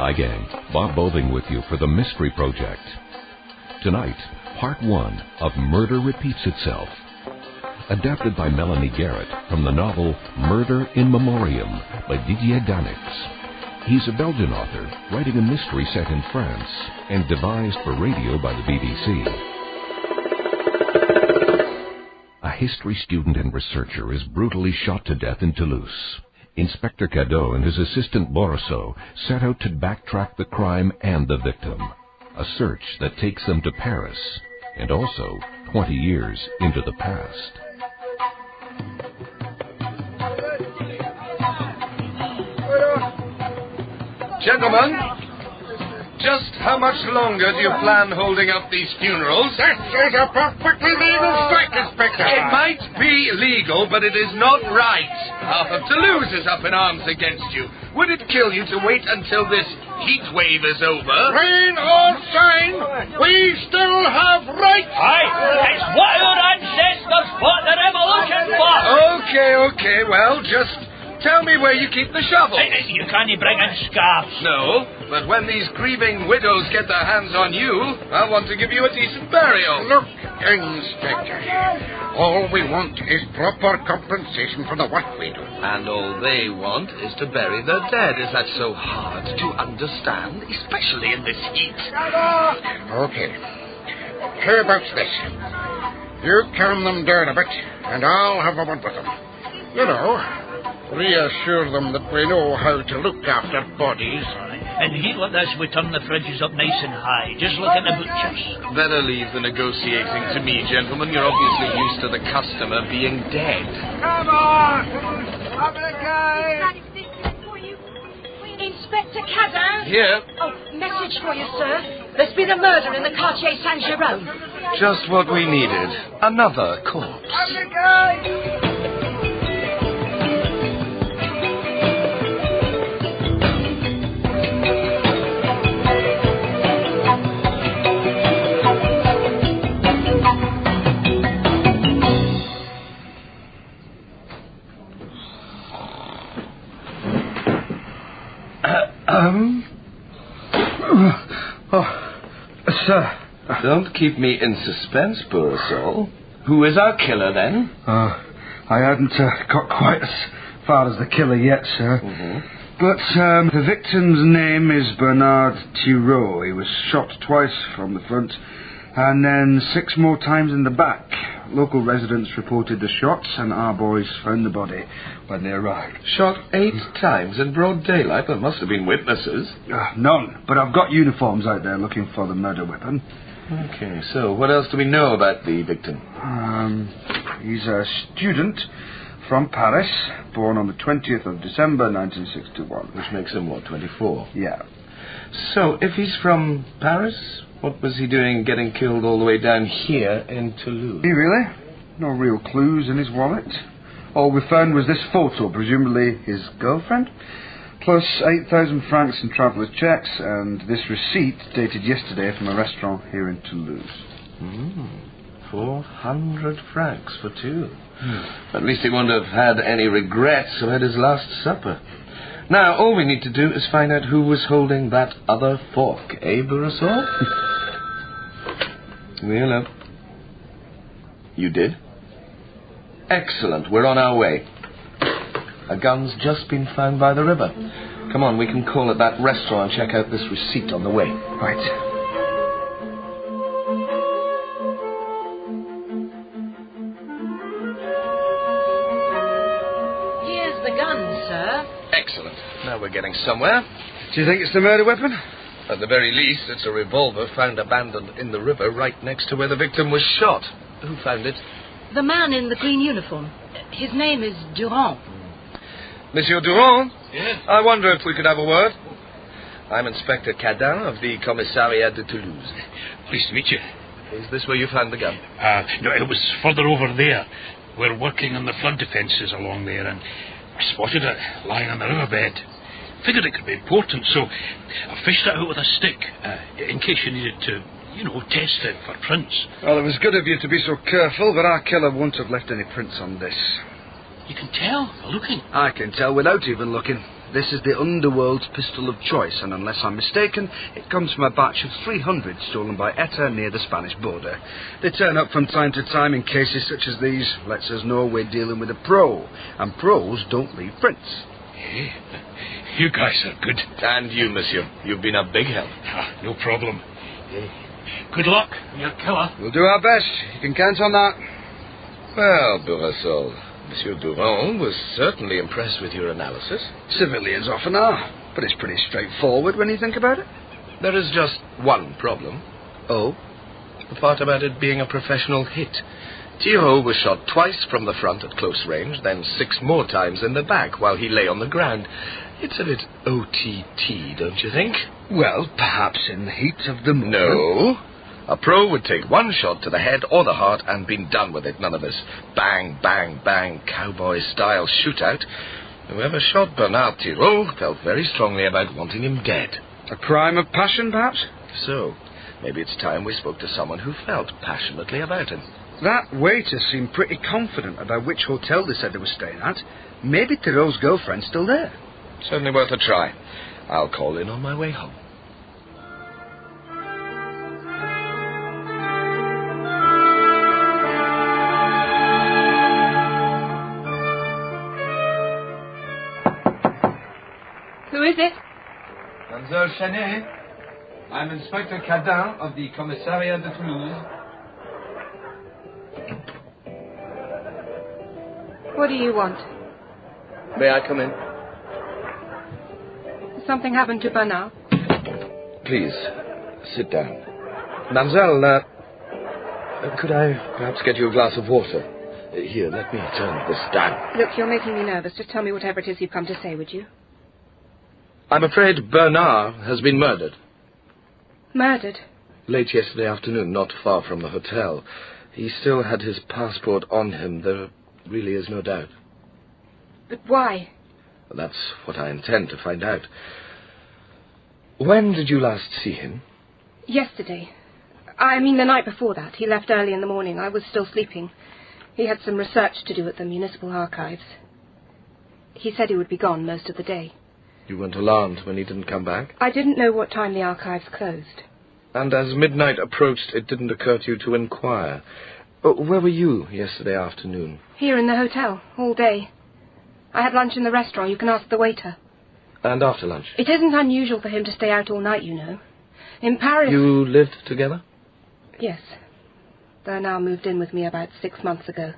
Hi gang, Bob Boving with you for the Mystery Project. Tonight, part 1 of Murder Repeats Itself. Adapted by Melanie Garrett from the novel Murder in Memoriam by Didier Daeninckx. He's a Belgian author writing a mystery set in France and devised for radio by the BBC. A history student and researcher is brutally shot to death in Toulouse. Inspector Cadin and his assistant Borisseau set out to backtrack the crime and the victim. A search that takes them to Paris and also 20 years into the past. Gentlemen, just how much longer do you plan holding up these funerals? That is a perfectly legal strike, Inspector. It might be legal, but it is not right. Half of Toulouse is up in arms against you. Would it kill you to wait until this heat wave is over? Rain or shine, we still have rights. Aye, it's what our ancestors fought the revolution for. Okay, well, just tell me where you keep the shovel. You can't bring in scarves. No, but when these grieving widows get their hands on you, I want to give you a decent burial. Look, Inspector, all we want is proper compensation for the work we do. And all they want is to bury their dead. Is that so hard to understand, especially in this heat? Okay. How about this? You calm them down a bit, and I'll have a word with them. You know, reassure them that we know how to look after bodies. In heat like this, we turn the fridges up nice and high. Just look at the butchers. Better leave the negotiating to me, gentlemen. You're obviously used to the customer being dead. Come on! Up the guy! Inspector Cadin? Here. Oh, message for you, sir. There's been a murder in the Quartier Saint-Jérôme. Just what we needed. Another corpse. Up the guy! Sir. Don't keep me in suspense, Borisseau. Who is our killer, then? I hadn't got quite as far as the killer yet, sir. Mm-hmm. But the victim's name is Bernard Thiraud. He was shot twice from the front and then 6 more times in the back. Local residents reported the shots and our boys found the body when they arrived. Shot 8 times in broad daylight? There must have been witnesses. None, but I've got uniforms out there looking for the murder weapon. Okay, so what else do we know about the victim? He's a student from Paris, born on the 20th of December 1961. Which makes him, what, 24? Yeah. So, if he's from Paris, what was he doing getting killed all the way down here in Toulouse? Really? No real clues in his wallet. All we found was this photo, presumably his girlfriend, plus 8,000 francs in traveller's checks, and this receipt dated yesterday from a restaurant here in Toulouse. 400 francs for two. At least he won't have had any regrets about his last supper. Now, all we need to do is find out who was holding that other fork, eh, Borisseau? Well, you did? Excellent, we're on our way. A gun's just been found by the river. Come on, we can call at that restaurant and check out this receipt on the way. Right. Here's the gun, sir. Excellent. Now we're getting somewhere. Do you think it's the murder weapon? At the very least, it's a revolver found abandoned in the river right next to where the victim was shot. Who found it? The man in the green uniform. His name is Durand. Monsieur Durand? Yes? I wonder if we could have a word. I'm Inspector Cadin of the Commissariat de Toulouse. Pleased to meet you. Is this where you found the gun? No, it was further over there. We're working on the flood defences along there, and I spotted it lying on the riverbed. Figured it could be important, so I fished it out with a stick, in case you needed to, test it for prints. Well, it was good of you to be so careful, but our killer won't have left any prints on this. You can tell by looking. I can tell without even looking. This is the underworld's pistol of choice, and unless I'm mistaken, it comes from a batch of 300 stolen by ETA near the Spanish border. They turn up from time to time in cases such as these. Lets us know we're dealing with a pro, and pros don't leave prints. Hey, you guys are good. And you, monsieur. You've been a big help. No problem. Good luck, your killer. We'll do our best. You can count on that. Well, Bourassa, Monsieur Durand was certainly impressed with your analysis. Civilians often are, but it's pretty straightforward when you think about it. There is just one problem. Oh? The part about it being a professional hit. Thiraud was shot twice from the front at close range, then 6 more times in the back while he lay on the ground. It's a bit OTT, don't you think? Well, perhaps in the heat of the moment. No. A pro would take one shot to the head or the heart and been done with it. None of this bang, bang, bang, cowboy-style shootout. Whoever shot Bernard Thiraud felt very strongly about wanting him dead. A crime of passion, perhaps? So, maybe it's time we spoke to someone who felt passionately about him. That waiter seemed pretty confident about which hotel they said they were staying at. Maybe Thiraud's girlfriend's still there. Certainly worth a try. I'll call in on my way home. Who is it? Mademoiselle Chenet, I'm Inspector Cadin of the Commissariat de Toulouse. What do you want? May I come in? Something happened to Bernard? Please, sit down. Mademoiselle, could I perhaps get you a glass of water? Here, let me turn this down. Look, you're making me nervous. Just tell me whatever it is you've come to say, would you? I'm afraid Bernard has been murdered. Murdered? Late yesterday afternoon, not far from the hotel. He still had his passport on him. There really is no doubt. But why? That's what I intend to find out. When did you last see him? Yesterday. I mean the night before that. He left early in the morning. I was still sleeping. He had some research to do at the municipal archives. He said he would be gone most of the day. You weren't alarmed when he didn't come back? I didn't know what time the archives closed. And as midnight approached, it didn't occur to you to inquire. Where were you yesterday afternoon? Here in the hotel, all day. I had lunch in the restaurant. You can ask the waiter. And after lunch? It isn't unusual for him to stay out all night, you know. In Paris... You lived together? Yes. Bernard moved in with me about 6 months ago.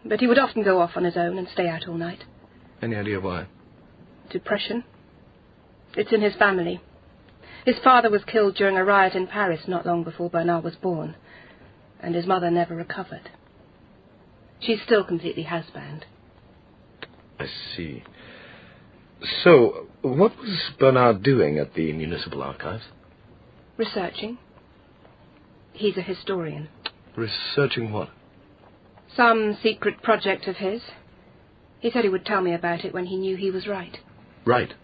But he would often go off on his own and stay out all night. Any idea why? Depression. It's in his family. His father was killed during a riot in Paris not long before Bernard was born, and his mother never recovered. She's still completely housebound. I see. So, what was Bernard doing at the municipal archives? Researching. He's a historian. Researching what? Some secret project of his. He said he would tell me about it when he knew he was right. Right.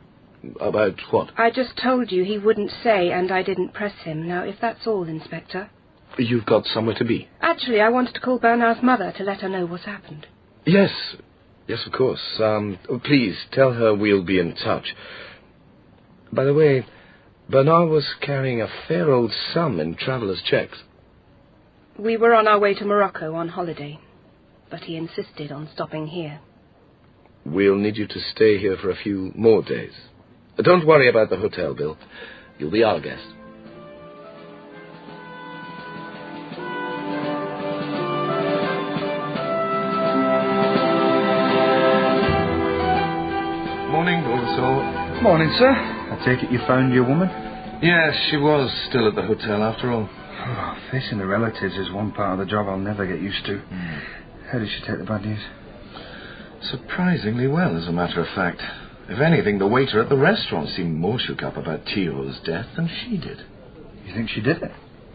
About what? I just told you he wouldn't say, and I didn't press him. Now, if that's all, Inspector. You've got somewhere to be. Actually, I wanted to call Bernard's mother to let her know what's happened. Yes. Yes, of course. Please, tell her we'll be in touch. By the way, Bernard was carrying a fair old sum in traveller's checks. We were on our way to Morocco on holiday, but he insisted on stopping here. We'll need you to stay here for a few more days. Don't worry about the hotel bill. You'll be our guest. Morning, Bourassa. Morning, sir. I take it you found your woman? Yes, she was still at the hotel after all. Oh, facing the relatives is one part of the job I'll never get used to. How did she take the bad news? Surprisingly well, as a matter of fact. If anything, the waiter at the restaurant seemed more shook up about Thiraud's death than she did. You think she did it?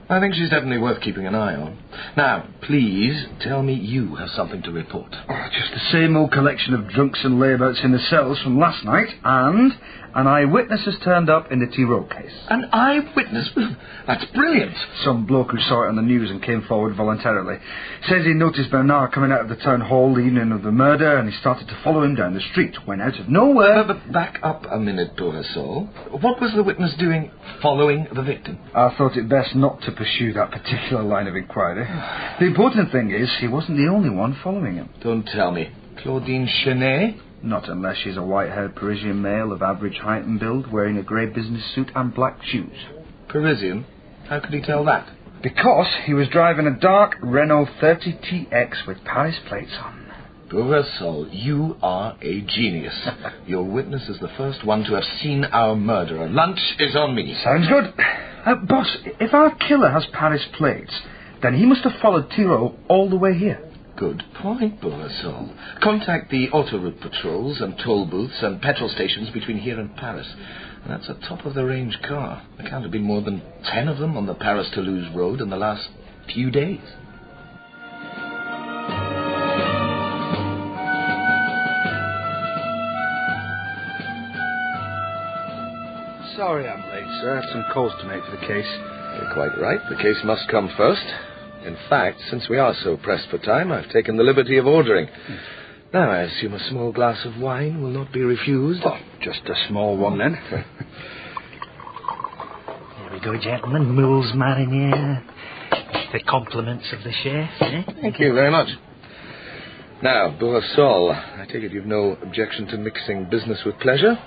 I think she's definitely worth keeping an eye on. Now, please tell me you have something to report. Oh, just the same old collection of drunks and layabouts in the cells from last night, and an eyewitness has turned up in the Thiraud case. An eyewitness? That's brilliant. Some bloke who saw it on the news and came forward voluntarily. Says he noticed Bernard coming out of the town hall the evening of the murder, and he started to follow him down the street, when out of nowhere... But back up a minute, Bourasol. What was the witness doing following the victim? I thought it best not to pursue that particular line of inquiry. The important thing is, he wasn't the only one following him. Don't tell me. Claudine Chenet? Not unless she's a white-haired Parisian male of average height and build, wearing a grey business suit and black shoes. Parisian? How could he tell that? Because he was driving a dark Renault 30TX with Paris plates on. Bourasol, you are a genius. Your witness is the first one to have seen our murderer. Lunch is on me. Sounds good. Boss, if our killer has Paris plates, then he must have followed Thiraud all the way here. Good point, Bourasol. Contact the autoroute patrols and toll booths and petrol stations between here and Paris. That's a top-of-the-range car. There can't have been more than 10 of them on the Paris-Toulouse road in the last few days. Sorry I'm late, sir. I have some calls to make for the case. You're quite right. The case must come first. In fact, since we are so pressed for time, I've taken the liberty of ordering. Now, I assume a small glass of wine will not be refused. Oh, just a small one, then. Here we go, gentlemen. Moules mariniere. The compliments of the chef, eh? Thank you very much. Now, Bourasol, I take it you've no objection to mixing business with pleasure?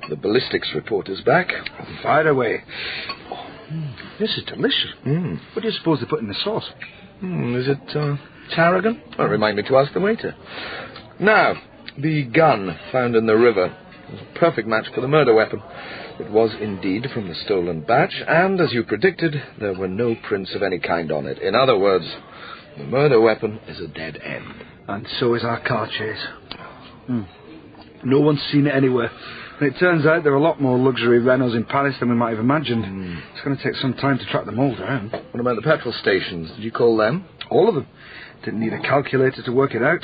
The ballistics report is back. Fire away. This is delicious. What do you suppose they put in the sauce? Is it tarragon? Well, remind me to ask the waiter. Now, the gun found in the river was a perfect match for the murder weapon. It was indeed from the stolen batch, and as you predicted, there were no prints of any kind on it. In other words, the murder weapon is a dead end. And so is our car chase. No one's seen it anywhere. And it turns out there are a lot more luxury Renaults in Paris than we might have imagined. It's going to take some time to track them all down. What about the petrol stations? Did you call them? All of them. Didn't need a calculator to work it out.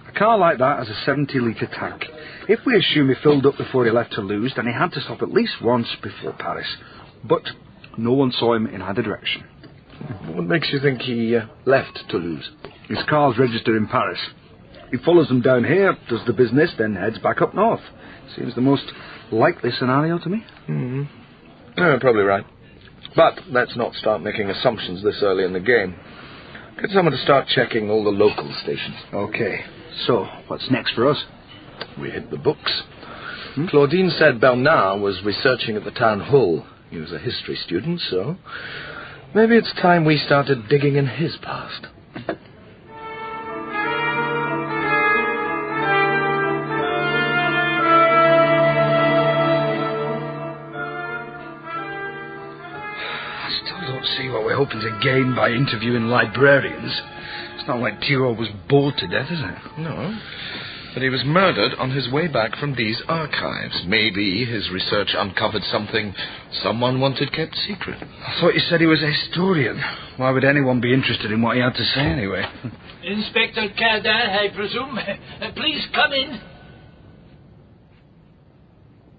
A car like that has a 70-litre tank. If we assume he filled up before he left Toulouse, then he had to stop at least once before Paris. But no one saw him in either direction. What makes you think he left Toulouse? His car's registered in Paris. He follows them down here, does the business, then heads back up north. Seems the most likely scenario to me. Probably right. But let's not start making assumptions this early in the game. Get someone to start checking all the local stations. Okay. So, what's next for us? We hit the books. Claudine said Bernard was researching at the town hall. He was a history student, so maybe it's time we started digging in his past. See what we're hoping to gain by interviewing librarians. It's not like Thiraud was bored to death, is it? No. But he was murdered on his way back from these archives. Maybe his research uncovered something someone wanted kept secret. I thought you said he was a historian. Why would anyone be interested in what he had to say anyway? Inspector Cadin, I presume. Please come in.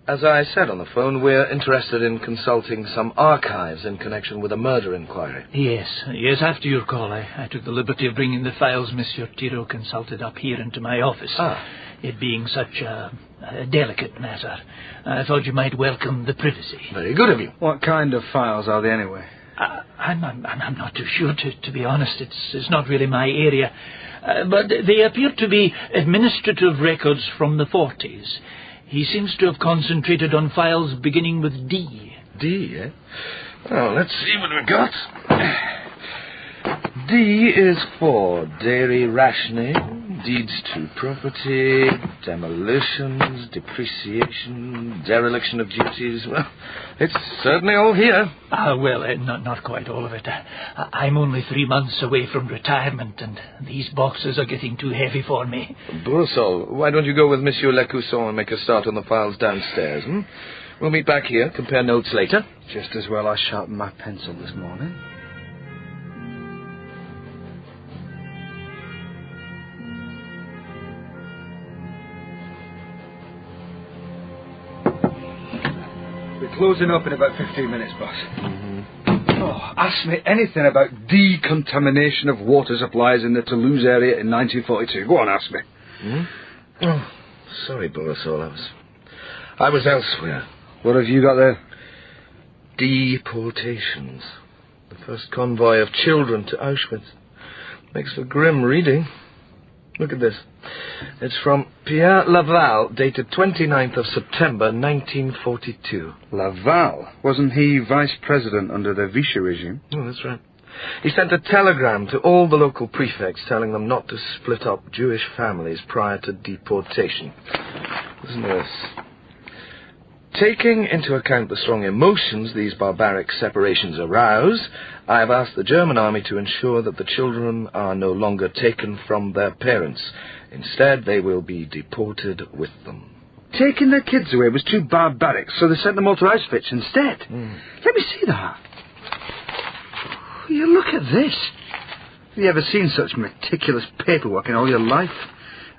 As I said on the phone, we're interested in consulting some archives in connection with a murder inquiry. Yes, after your call, I took the liberty of bringing the files Monsieur Thiraud consulted up here into my office. It being such a delicate matter, I thought you might welcome the privacy. Very good of you. What kind of files are they anyway? I'm not too sure, to be honest. It's not really my area. But they appear to be administrative records from the 40s. He seems to have concentrated on files beginning with D. D, eh? Well, let's see what we've got. D is for dairy rationing, deeds to property, demolitions, depreciation, dereliction of duties. Well, it's certainly all here. Not quite all of it. I'm only 3 months away from retirement, and these boxes are getting too heavy for me. Bourasol, why don't you go with Monsieur Lecousson and make a start on the files downstairs, We'll meet back here, compare notes later. Just as well I sharpened my pencil this morning. We're closing up in about 15 minutes, boss. Oh, ask me anything about decontamination of water supplies in the Toulouse area in 1942. Go on, ask me. Oh, sorry, Borisol. I was elsewhere. What have you got there? Deportations. The first convoy of children to Auschwitz. Makes for grim reading. Look at this. It's from Pierre Laval, dated 29th of September, 1942. Laval? Wasn't he vice president under the Vichy regime? Oh, that's right. He sent a telegram to all the local prefects telling them not to split up Jewish families prior to deportation. Listen to this. Taking into account the strong emotions these barbaric separations arouse, I have asked the German army to ensure that the children are no longer taken from their parents. Instead, they will be deported with them. Taking their kids away was too barbaric, so they sent them all to Auschwitz instead. Let me see that. You look at this. Have you ever seen such meticulous paperwork in all your life?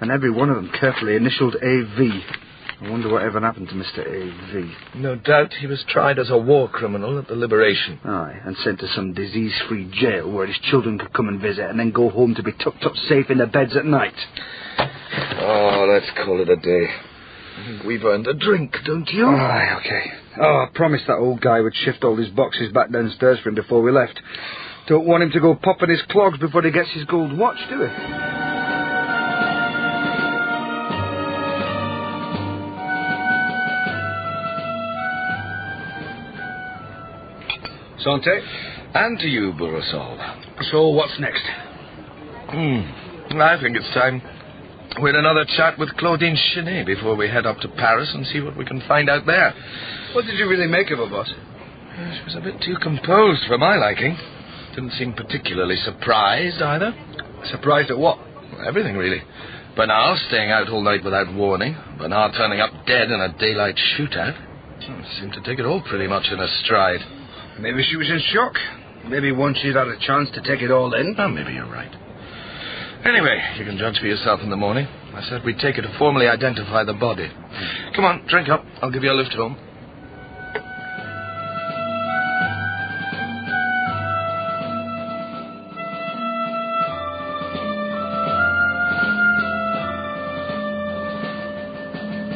And every one of them carefully initialed A.V. I wonder whatever happened to Mr. A.V. No doubt he was tried as a war criminal at the Liberation. Aye, and sent to some disease-free jail where his children could come and visit and then go home to be tucked up safe in their beds at night. Oh, let's call it a day. I think we've earned a drink, don't you? Aye, okay. Oh, I promised that old guy would shift all his boxes back downstairs for him before we left. Don't want him to go popping his clogs before he gets his gold watch, do we? Santé. And to you, Borisol. So, what's next? I think it's time we had another chat with Claudine Chenet before we head up to Paris and see what we can find out there. What did you really make of her, boss? She was a bit too composed for my liking. Didn't seem particularly surprised, either. Surprised at what? Well, everything, really. Bernard staying out all night without warning. Bernard turning up dead in a daylight shootout. Seemed to take it all pretty much in her stride. Maybe she was in shock. Maybe once she'd had a chance to take it all in. Oh, maybe you're right. Anyway, you can judge for yourself in the morning. I said we'd take her to formally identify the body. Come on, drink up. I'll give you a lift home.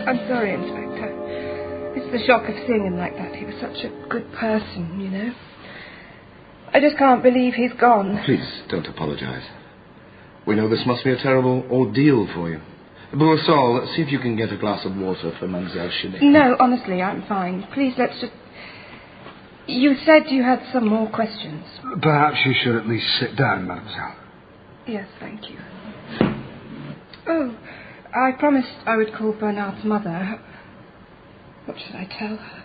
I'm sorry, Inspector. It's the shock of seeing him like that. He was such a good person, you know. I just can't believe he's gone. Please, don't apologize. We know this must be a terrible ordeal for you. Borisol, see if you can get a glass of water for Mademoiselle Chenet. No, honestly, I'm fine. Please, let's just... You said you had some more questions. Perhaps you should at least sit down, mademoiselle. Yes, thank you. Oh, I promised I would call Bernard's mother. What should I tell her?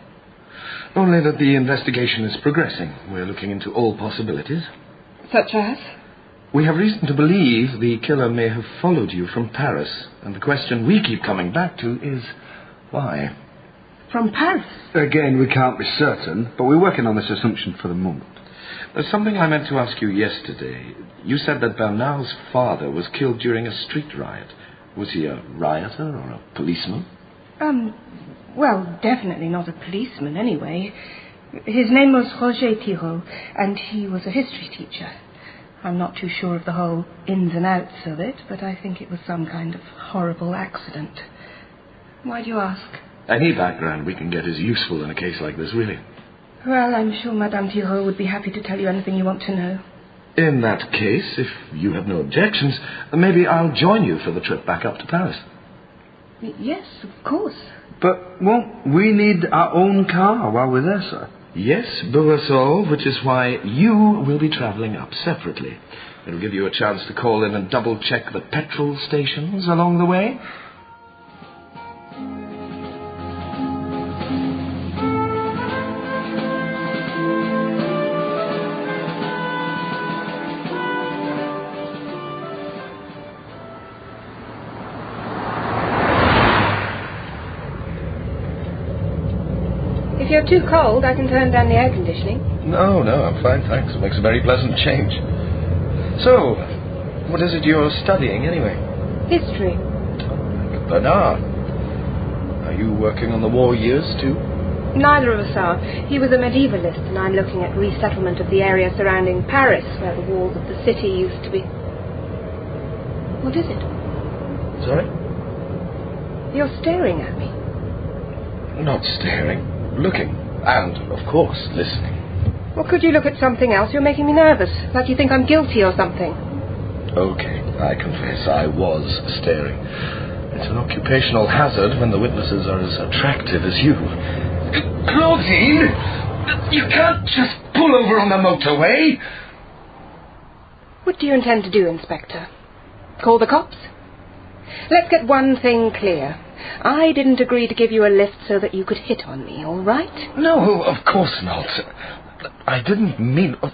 Only that the investigation is progressing. We're looking into all possibilities. Such as? We have reason to believe the killer may have followed you from Paris. And the question we keep coming back to is, why? From Paris? Again, we can't be certain, but we're working on this assumption for the moment. There's something I meant to ask you yesterday. You said that Bernard's father was killed during a street riot. Was he a rioter or a policeman? Well, definitely not a policeman, anyway. His name was Roger Thiraud, and he was a history teacher. I'm not too sure of the whole ins and outs of it, but I think it was some kind of horrible accident. Why do you ask? Any background we can get is useful in a case like this, really. Well, I'm sure Madame Thiraud would be happy to tell you anything you want to know. In that case, if you have no objections, maybe I'll join you for the trip back up to Paris. Yes, of course. But won't we need our own car while we're there, sir? Yes, Borisol, which is why you will be travelling up separately. It'll give you a chance to call in and double-check the petrol stations along the way. If you're too cold, I can turn down the air conditioning. No, I'm fine, thanks. It makes a very pleasant change. So, what is it you're studying, anyway? History. Bernard. Are you working on the war years, too? Neither of us are. He was a medievalist, and I'm looking at resettlement of the area surrounding Paris, where the walls of the city used to be. What is it? Sorry? You're staring at me. Not staring. Looking. And, of course, listening. Well, could you look at something else? You're making me nervous, like you think I'm guilty or something. Okay, I confess I was staring. It's an occupational hazard when the witnesses are as attractive as you. Claudine! You can't just pull over on the motorway! What do you intend to do, Inspector? Call the cops? Let's get one thing clear. I didn't agree to give you a lift so that you could hit on me, all right? No, of course not. I didn't mean... Oh,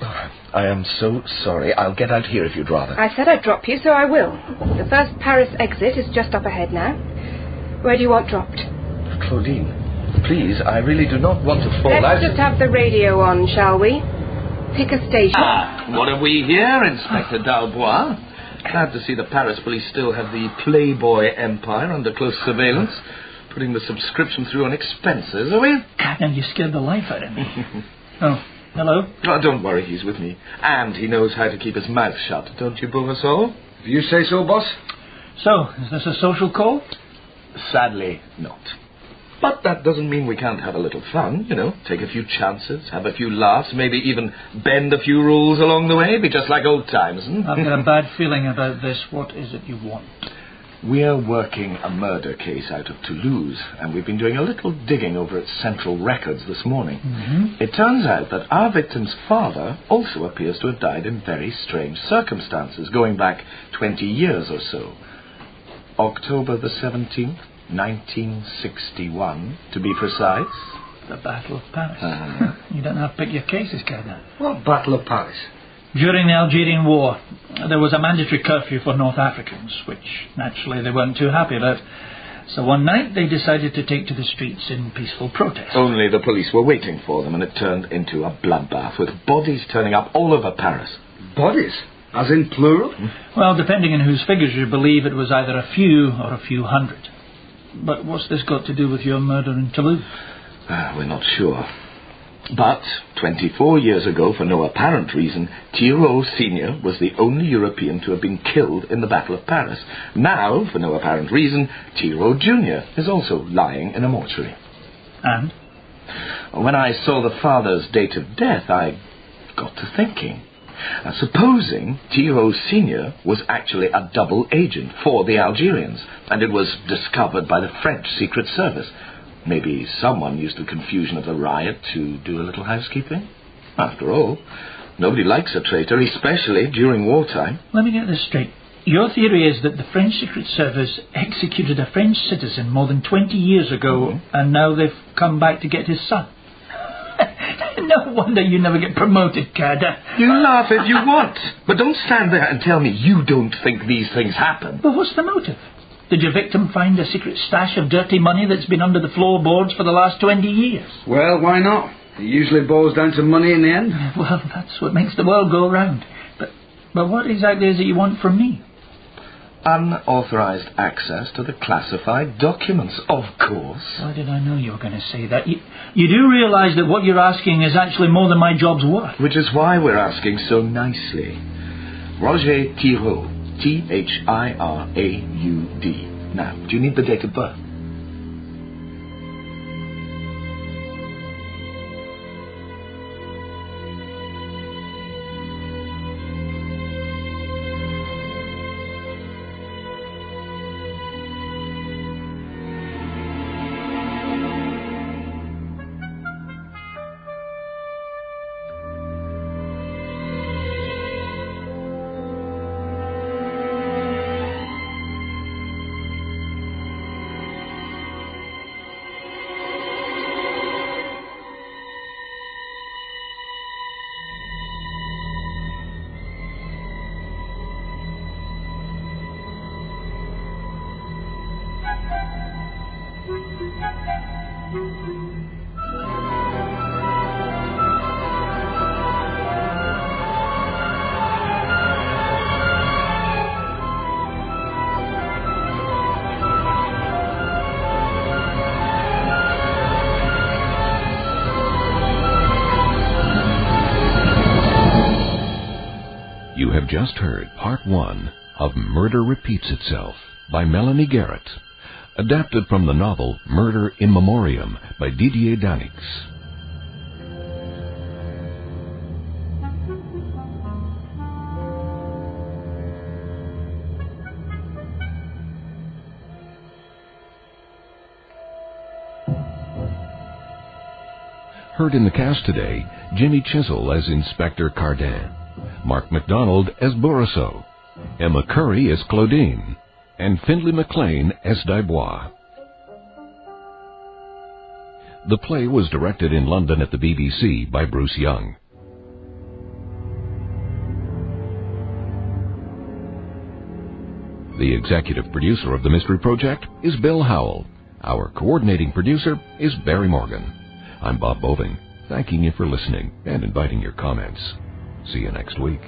I am so sorry. I'll get out here if you'd rather. I said I'd drop you, so I will. The first Paris exit is just up ahead now. Where do you want dropped? Claudine, please, I really do not want to fall out... Let's just have the radio on, shall we? Pick a station. What have we here, Inspector Dalbois? Glad to see the Paris police still have the Playboy empire under close surveillance, putting the subscription through on expenses, are we? Cadin, you scared the life out of me. Oh, hello? Oh, don't worry, he's with me. And he knows how to keep his mouth shut, don't you, Bourgeois? If you say so, boss. So, is this a social call? Sadly, not. But that doesn't mean we can't have a little fun, you know, take a few chances, have a few laughs, maybe even bend a few rules along the way, be just like old times. I've got a bad feeling about this. What is it you want? We're working a murder case out of Toulouse, and we've been doing a little digging over at Central Records this morning. Mm-hmm. It turns out that our victim's father also appears to have died in very strange circumstances, going back 20 years or so. October the 17th, 1961, to be precise. The Battle of Paris. You don't have to pick your cases, Cadin. What Battle of Paris? During the Algerian War, there was a mandatory curfew for North Africans, which naturally they weren't too happy about. So one night they decided to take to the streets in peaceful protest. Only the police were waiting for them, and it turned into a bloodbath, with bodies turning up all over Paris. Bodies? As in plural? Well, depending on whose figures you believe, it was either a few or a few hundred. But what's this got to do with your murder in Toulouse? We're not sure. But 24 years ago, for no apparent reason, Thiraud Sr. was the only European to have been killed in the Battle of Paris. Now, for no apparent reason, Thiraud Jr. is also lying in a mortuary. And? When I saw the father's date of death, I got to thinking. Supposing Thiraud Sr. was actually a double agent for the Algerians, and it was discovered by the French Secret Service. Maybe someone used the confusion of the riot to do a little housekeeping. After all, nobody likes a traitor, especially during wartime. Let me get this straight. Your theory is that the French Secret Service executed a French citizen more than 20 years ago, and now they've come back to get his son. No wonder you never get promoted, Cadin. You laugh if you want, but don't stand there and tell me you don't think these things happen. Well, what's the motive? Did your victim find a secret stash of dirty money that's been under the floorboards for the last 20 years? Well, why not? It usually boils down to money in the end. Well, that's what makes the world go round. But what exactly is it you want from me? Unauthorized access to the classified documents, of course. Why did I know you were going to say that? You do realise that what you're asking is actually more than my job's worth. Which is why we're asking so nicely. Roger Thiraud, Thiraud. Now, do you need the date of birth? just heard Part 1 of Murder Repeats Itself by Melanie Garrett, adapted from the novel Murder in Memoriam by Didier Daeninckx. Heard in the cast today, Jimmy Chisel as Inspector Cadin, Mark MacDonald as Bourassault, Emma Curry as Claudine, and Findlay McLean as Dubois. The play was directed in London at the BBC by Bruce Young. The executive producer of the Mystery Project is Bill Howell. Our coordinating producer is Barry Morgan. I'm Bob Boving, thanking you for listening and inviting your comments. See you next week.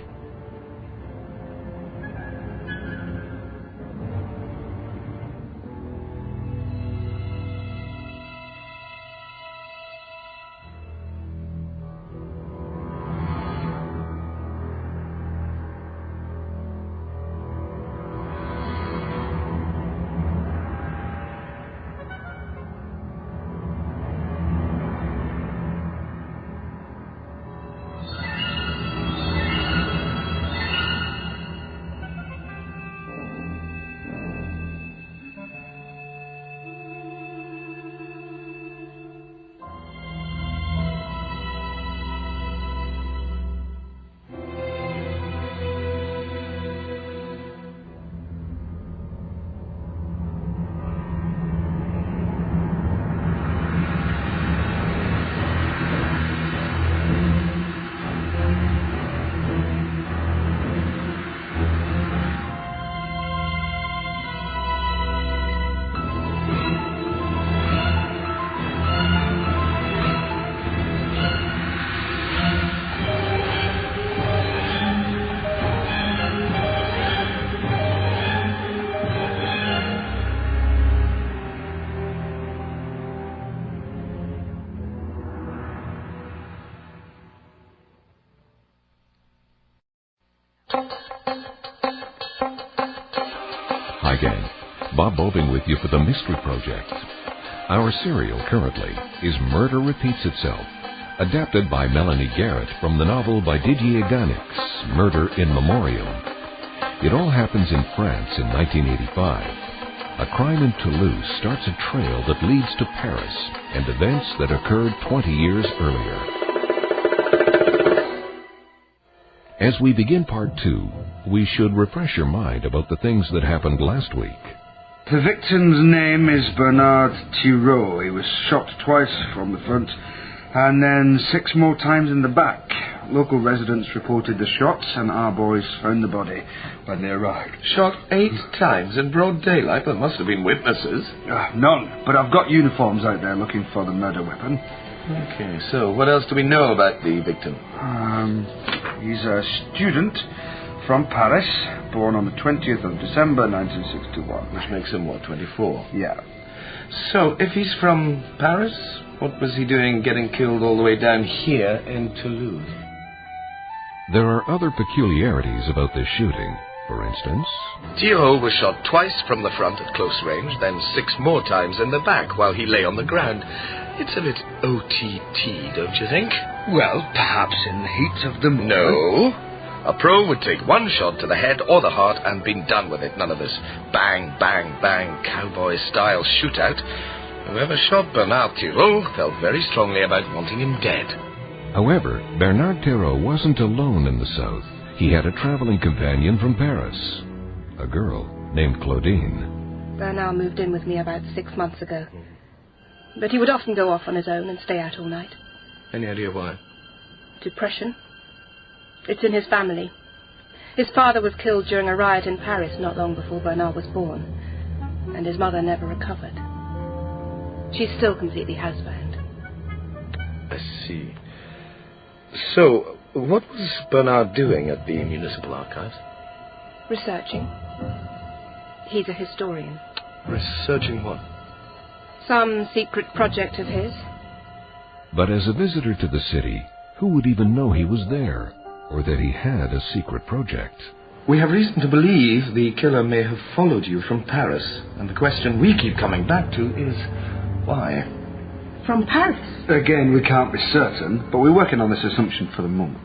Hi again, Bob Boving with you for the Mystery Project. Our serial currently is Murder Repeats Itself, adapted by Melanie Garrett from the novel by Didier Daeninckx, Murder in Memoriam. It all happens in France in 1985. A crime in Toulouse starts a trail that leads to Paris and events that occurred 20 years earlier. As we begin Part 2, we should refresh your mind about the things that happened last week. The victim's name is Bernard Thiraud. He was shot twice from the front and then 6 more times in the back. Local residents reported the shots and our boys found the body when they arrived. Shot 8 times in broad daylight? There must have been witnesses. None, but I've got uniforms out there looking for the murder weapon. Okay, so what else do we know about the victim? He's a student from Paris, born on the 20th of December 1961. Which makes him, what, 24? Yeah. So, if he's from Paris, what was he doing getting killed all the way down here in Toulouse? There are other peculiarities about this shooting. For instance, Thiraud was shot twice from the front at close range, then 6 more times in the back while he lay on the ground. It's a bit OTT, don't you think? Well, perhaps in the heat of the moment. No. A pro would take 1 shot to the head or the heart and been done with it. None of this bang, bang, bang, cowboy-style shootout. Whoever shot Bernard Thiraud felt very strongly about wanting him dead. however, Bernard Thiraud wasn't alone in the south. He had a traveling companion from Paris, a girl named Claudine. Bernard moved in with me about 6 months ago. But he would often go off on his own and stay out all night. Any idea why? Depression. It's in his family. His father was killed during a riot in Paris not long before Bernard was born, and his mother never recovered. She's still completely housebound. I see. So, what was Bernard doing at the Municipal Archives? Researching. He's a historian. Researching what? Some secret project of his. But as a visitor to the city, who would even know he was there, or that he had a secret project? We have reason to believe the killer may have followed you from Paris. And the question we keep coming back to is, why? From Paris? Again, we can't be certain, but we're working on this assumption for the moment.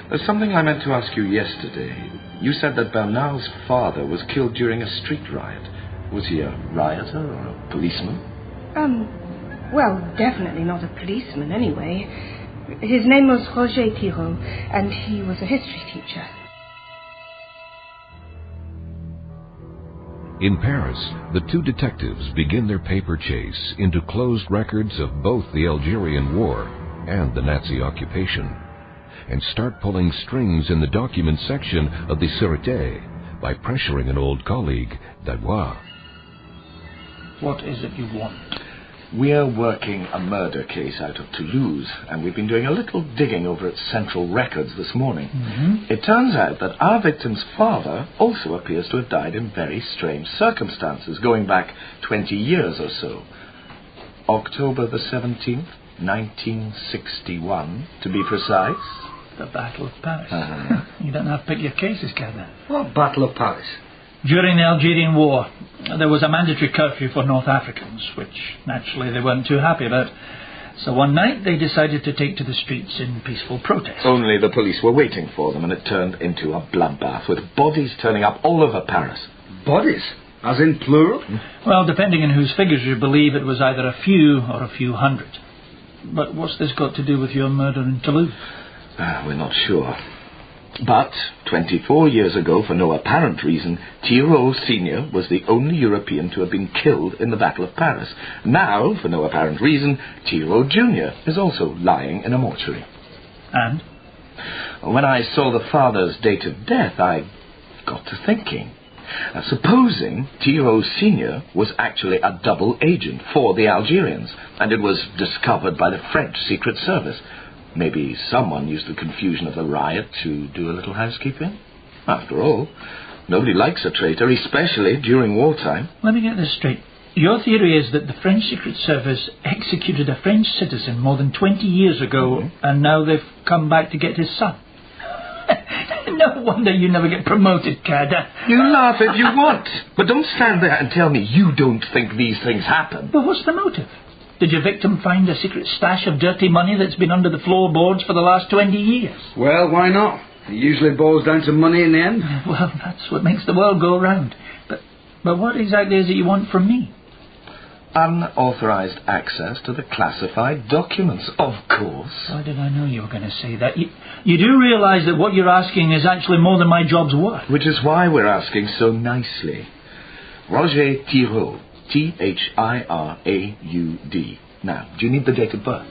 There's something I meant to ask you yesterday. You said that Bernard's father was killed during a street riot. Was he a rioter or a policeman? Well, definitely not a policeman anyway. His name was Roger Thiraud, and he was a history teacher. In Paris, the two detectives begin their paper chase into closed records of both the Algerian War and the Nazi occupation, and start pulling strings in the documents section of the Sûreté by pressuring an old colleague, Thiraud. What is it you want? We're working a murder case out of Toulouse, and we've been doing a little digging over its central records this morning. It turns out that our victim's father also appears to have died in very strange circumstances, going back 20 years or so. October the 17th, 1961, to be precise. The Battle of Paris. You don't have to pick your cases, Cadin. What Battle of Paris? During the Algerian War, there was a mandatory curfew for North Africans, which naturally they weren't too happy about. So one night they decided to take to the streets in peaceful protest. Only the police were waiting for them, and it turned into a bloodbath, with bodies turning up all over Paris. Bodies? As in plural? Well, depending on whose figures you believe, it was either a few or a few hundred. But what's this got to do with your murder in Toulouse? We're not sure. But 24 years ago, for no apparent reason, Thiraud Sr. was the only European to have been killed in the Battle of Paris. Now, for no apparent reason, Thiraud Jr. is also lying in a mortuary. And? When I saw the father's date of death, I got to thinking. Supposing Thiraud Sr. was actually a double agent for the Algerians, and it was discovered by the French Secret Service. Maybe someone used the confusion of the riot to do a little housekeeping. After all, nobody likes a traitor, especially during wartime. Let me get this straight. Your theory is that the French Secret Service executed a French citizen more than 20 years ago, and now they've come back to get his son. No wonder you never get promoted, Cadin. You laugh if you want, but don't stand there and tell me you don't think these things happen. But what's the motive? Did your victim find a secret stash of dirty money that's been under the floorboards for the last 20 years? Well, why not? It usually boils down to money in the end. Well, that's what makes the world go round. But what exactly is it you want from me? Unauthorized access to the classified documents, of course. Why did I know you were going to say that? You do realise that what you're asking is actually more than my job's worth. Which is why we're asking so nicely. Roger Thiraud. Thiraud. Now, do you need the date of birth?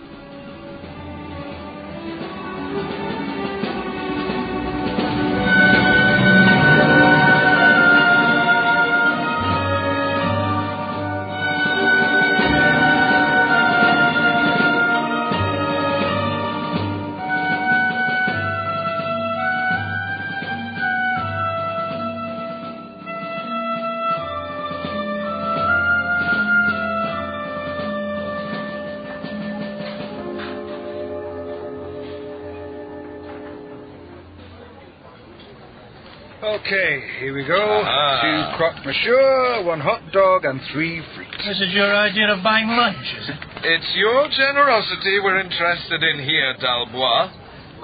Okay, here we go. 2 croque monsieur, 1 hot dog, and 3 frites. This is your idea of buying lunch, is it? It's your generosity we're interested in here, Dalbois.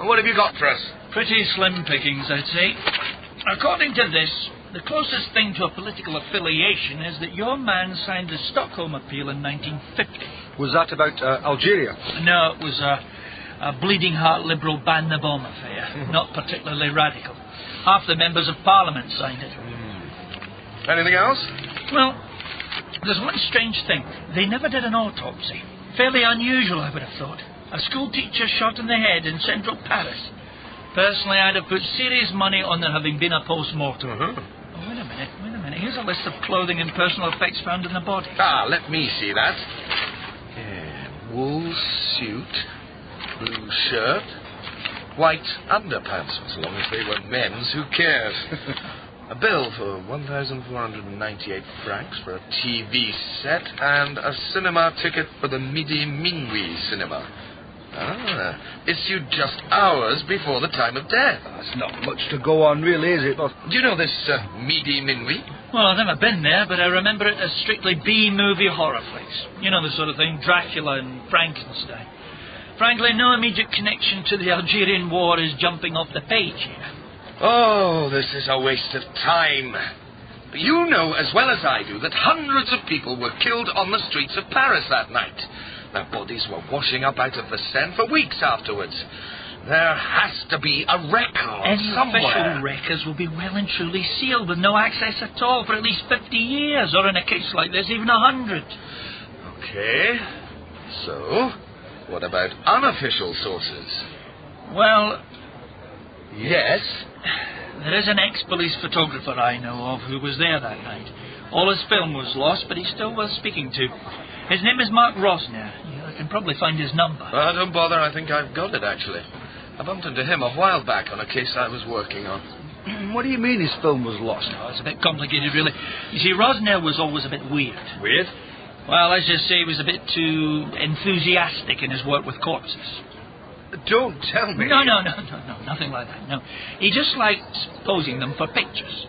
And what have you got for us? Pretty slim pickings, I'd say. According to this, the closest thing to a political affiliation is that your man signed the Stockholm Appeal in 1950. Was that about Algeria? No, it was a bleeding heart liberal ban the bomb affair. Not particularly radical. Half the members of Parliament signed it. Anything else? Well, there's one strange thing. They never did an autopsy. Fairly unusual, I would have thought. A school teacher shot in the head in central Paris. Personally, I'd have put serious money on there having been a post-mortem. Oh, wait a minute. Here's a list of clothing and personal effects found in the body. Let me see that. Yeah, wool suit, blue shirt, white underpants. As long as they were men's, who cares? A bill for 1,498 francs for a TV set and a cinema ticket for the Midi Minuit cinema. Issued just hours before the time of death. That's not much to go on, really, is it? Do you know this Midi Minuit? Well, I've never been there, but I remember it as strictly B-movie horror flicks. You know, the sort of thing, Dracula and Frankenstein. Frankly, no immediate connection to the Algerian war is jumping off the page here. Oh, this is a waste of time. You know as well as I do that hundreds of people were killed on the streets of Paris that night. Their bodies were washing up out of the Seine for weeks afterwards. There has to be a record Any somewhere. official records will be well and truly sealed with no access at all for at least 50 years, or in a case like this, even 100. Okay. So, what about unofficial sources? Well, Yes? there is an ex-police photographer I know of who was there that night. All his film was lost, but he's still worth speaking to. His name is Mark Rosner. I can probably find his number. Don't bother, I think I've got it, actually. I bumped into him a while back on a case I was working on. What do you mean his film was lost? Oh, it's a bit complicated, really. You see, Rosner was always a bit weird. Weird? Well, let's just say he was a bit too enthusiastic in his work with corpses. Don't tell me. No, nothing like that, no. He just liked posing them for pictures.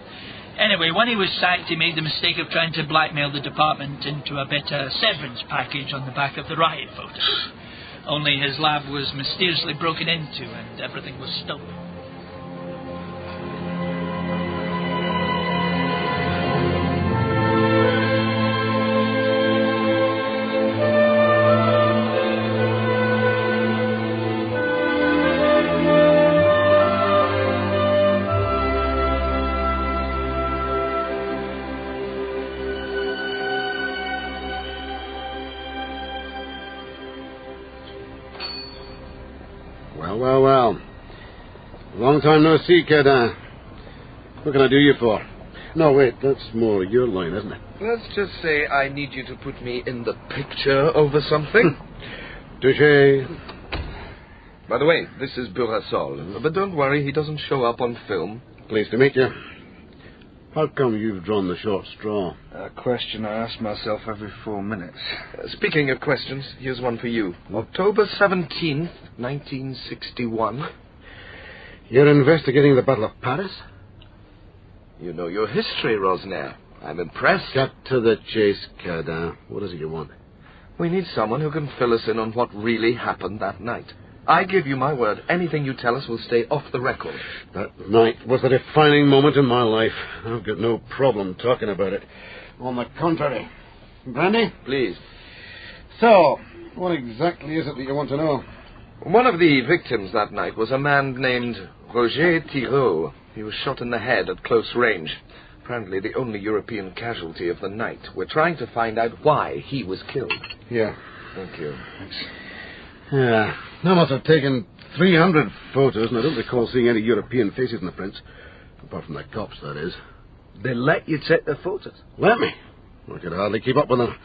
Anyway, when he was sacked, he made the mistake of trying to blackmail the department into a better severance package on the back of the riot photos. Only his lab was mysteriously broken into and everything was stolen. Well. Long time no see, Cadin. What can I do you for? No, wait, that's more your line, isn't it? Let's just say I need you to put me in the picture over something. Touché. By the way, this is Burasol. But don't worry, he doesn't show up on film. Pleased to meet you. How come you've drawn the short straw? A question I ask myself every 4 minutes. Speaking of questions, here's one for you. October 17th, 1961. You're investigating the Battle of Paris? You know your history, Rosner. I'm impressed. Cut to the chase, Cadin. What is it you want? We need someone who can fill us in on what really happened that night. I give you my word, anything you tell us will stay off the record. That night was a defining moment in my life. I've got no problem talking about it. On the contrary. Brandy? Please. So, what exactly is it that you want to know? One of the victims that night was a man named Roger Thiraud. He was shot in the head at close range. Apparently the only European casualty of the night. We're trying to find out why he was killed. Yeah. Thank you. Thanks. Yeah. I must have taken 300 photos, and I don't recall seeing any European faces in the prints. Apart from the cops, that is. They let you take the photos? Let me? I could hardly keep up with them.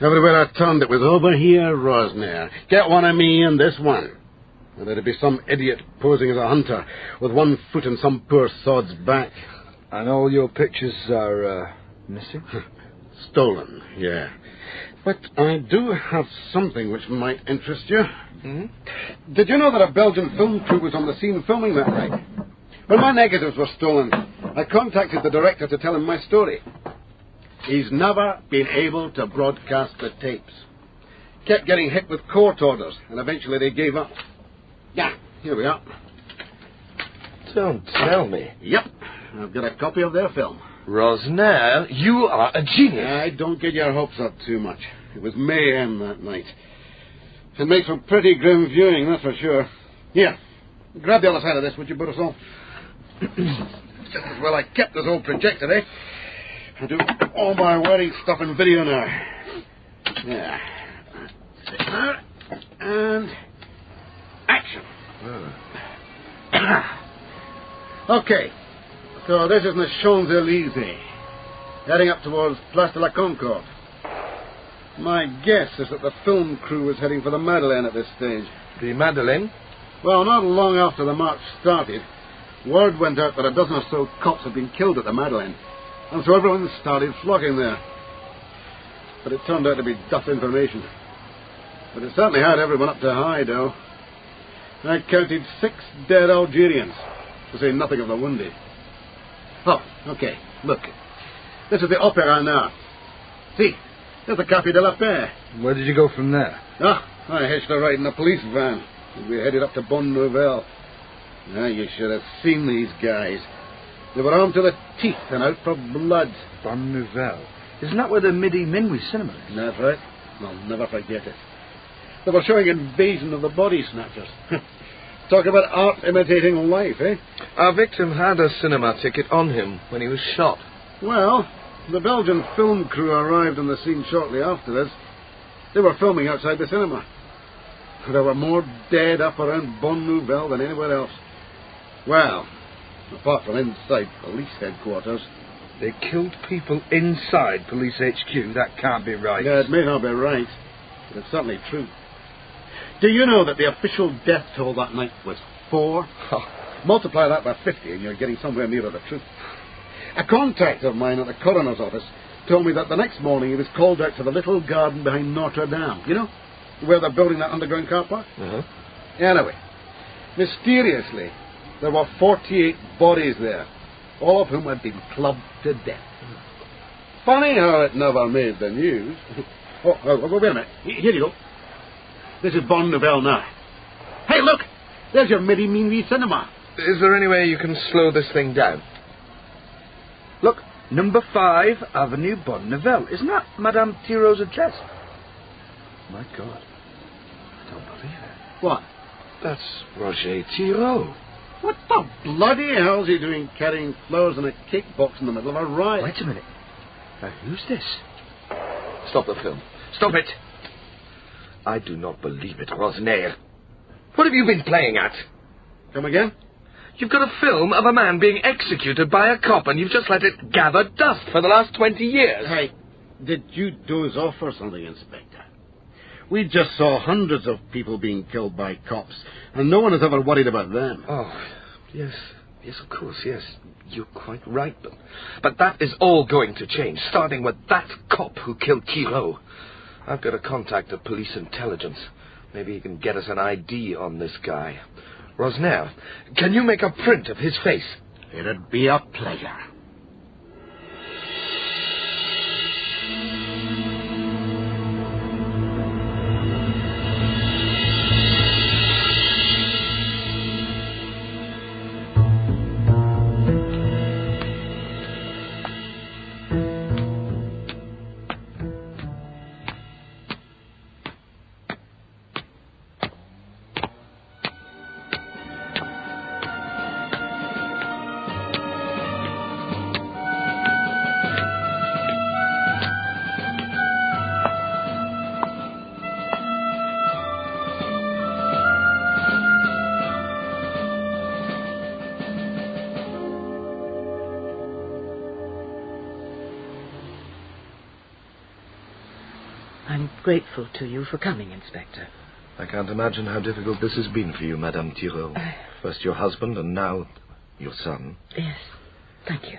Everywhere I turned, it was over here, Rosner. Get one of me and this one. And there'd be some idiot posing as a hunter with one foot in some poor sod's back. And all your pictures are, missing? Stolen, yeah. But I do have something which might interest you. Mm-hmm. Did you know that a Belgian film crew was on the scene filming that night? When my negatives were stolen, I contacted the director to tell him my story. He's never been able to broadcast the tapes. Kept getting hit with court orders, and eventually they gave up. Yeah, here we are. Don't tell me. Yep, I've got a copy of their film. Rosner, you are a genius. I don't get your hopes up too much. It was mayhem that night. It makes for pretty grim viewing, that's for sure. Here, grab the other side of this, would you, Burasol? Just as well I kept this old projector, eh? I do all my wedding stuff in video now. Yeah. And action. Okay. So this is the Champs-Élysées, heading up towards Place de la Concorde. My guess is that the film crew was heading for the Madeleine at this stage. The Madeleine? Well, not long after the march started, word went out that a dozen or so cops had been killed at the Madeleine, and so everyone started flocking there. But it turned out to be duff information. But it certainly had everyone up to high, though. I counted 6 dead Algerians, to say nothing of the wounded. Oh, okay, look. This is the Opera now. See, there's the Café de la Paix. Where did you go from there? I hitched a ride in a police van. We headed up to Bonne Nouvelle. You should have seen these guys. They were armed to the teeth and out for blood. Bonne Nouvelle. Isn't that where the Midi Minuit cinema is? That's right. I'll never forget it. They were showing Invasion of the Body Snatchers. Talk about art imitating life, eh? Our victim had a cinema ticket on him when he was shot. Well, the Belgian film crew arrived on the scene shortly after us. They were filming outside the cinema. There were more dead up around Bonne Nouvelle than anywhere else. Well, apart from inside police headquarters. They killed people inside police HQ. That can't be right. Yeah, it may not be right, but it's certainly true. Do you know that the official death toll that night was 4? Multiply that by 50 and you're getting somewhere nearer the truth. A contact of mine at the coroner's office told me that the next morning he was called out to the little garden behind Notre Dame. You know, where they're building that underground car park? Uh-huh. Anyway, mysteriously, there were 48 bodies there, all of whom had been clubbed to death. Funny how it never made the news. Wait a minute. Here you go. This is Bonne Nouvelle now. Hey, look! There's your Midi Minuit cinema. Is there any way you can slow this thing down? Look, number 5 Avenue Bonne Nouvelle. Isn't that Madame Thiraud's address? My God. I don't believe it. What? That's Roger Thiraud. What the bloody hell's he doing carrying flowers in a cake box in the middle of a riot? Wait a minute. Now, who's this? Stop the film. Stop it! I do not believe it, Rosner. What have you been playing at? Come again? You've got a film of a man being executed by a cop, and you've just let it gather dust for the last 20 years. Hey, did you doze off or something, Inspector? We just saw hundreds of people being killed by cops, and no one has ever worried about them. Oh, yes. Yes, of course, yes. You're quite right, but that is all going to change, starting with that cop who killed Thiraud. I've got a contact at police intelligence. Maybe he can get us an ID on this guy. Rosner, can you make a print of his face? It'd be a pleasure. I'm grateful to you for coming, Inspector. I can't imagine how difficult this has been for you, Madame Thiraud. First your husband, and now your son. Yes, thank you.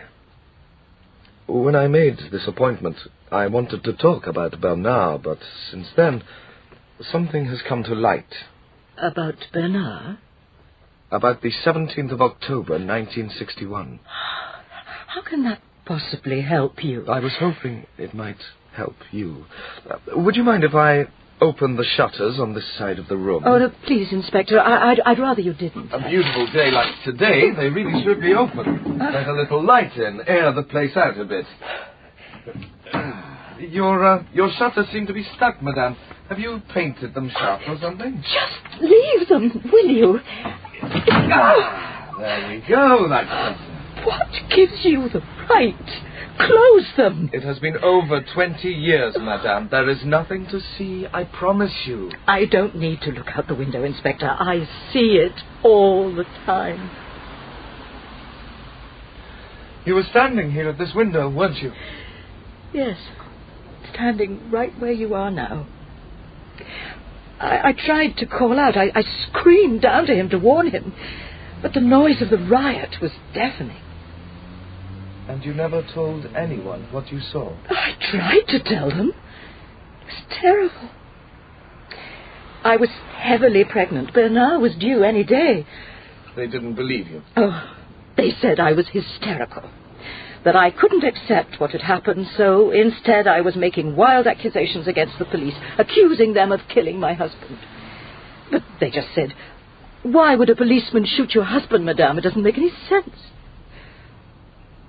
When I made this appointment, I wanted to talk about Bernard, but since then, something has come to light. About Bernard? About the 17th of October, 1961. How can that possibly help you? I was hoping it might help you. Would you mind if I open the shutters on this side of the room? Oh, no, please, Inspector. I'd rather you didn't. A beautiful day like today, they really should be open. Let a little light in, air the place out a bit. Your shutters seem to be stuck, madame. Have you painted them sharp or something? Just leave them, will you? There we go, that's better. What gives you the right? Close them. It has been over 20 years, madame. There is nothing to see, I promise you. I don't need to look out the window, Inspector. I see it all the time. You were standing here at this window, weren't you? Yes, standing right where you are now. I tried to call out. I screamed down to him to warn him, but the noise of the riot was deafening. And you never told anyone what you saw? I tried to tell them. It was terrible. I was heavily pregnant. Bernard was due any day. They didn't believe you. Oh, they said I was hysterical. That I couldn't accept what had happened, so instead I was making wild accusations against the police, accusing them of killing my husband. But they just said, "Why would a policeman shoot your husband, madame? It doesn't make any sense."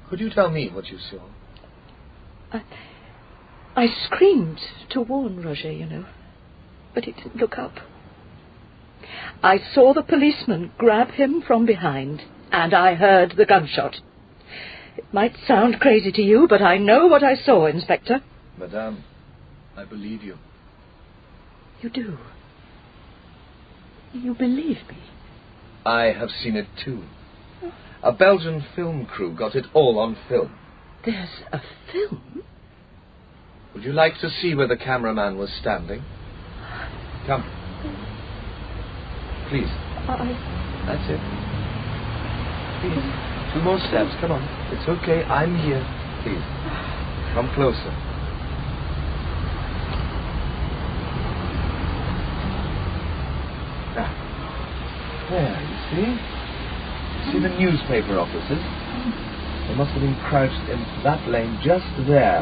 Could you tell me what you saw? I screamed to warn Roger, you know, but he didn't look up. I saw the policeman grab him from behind, and I heard the gunshot. It might sound crazy to you, but I know what I saw, Inspector. Madame, I believe you. You do? You believe me? I have seen it too. A Belgian film crew got it all on film. There's a film? Would you like to see where the cameraman was standing? Come. Please. That's it. Please. 2 more steps. Come on. It's okay. I'm here. Please. Come closer. There, you see? See the newspaper offices? They must have been crouched in that lane just there.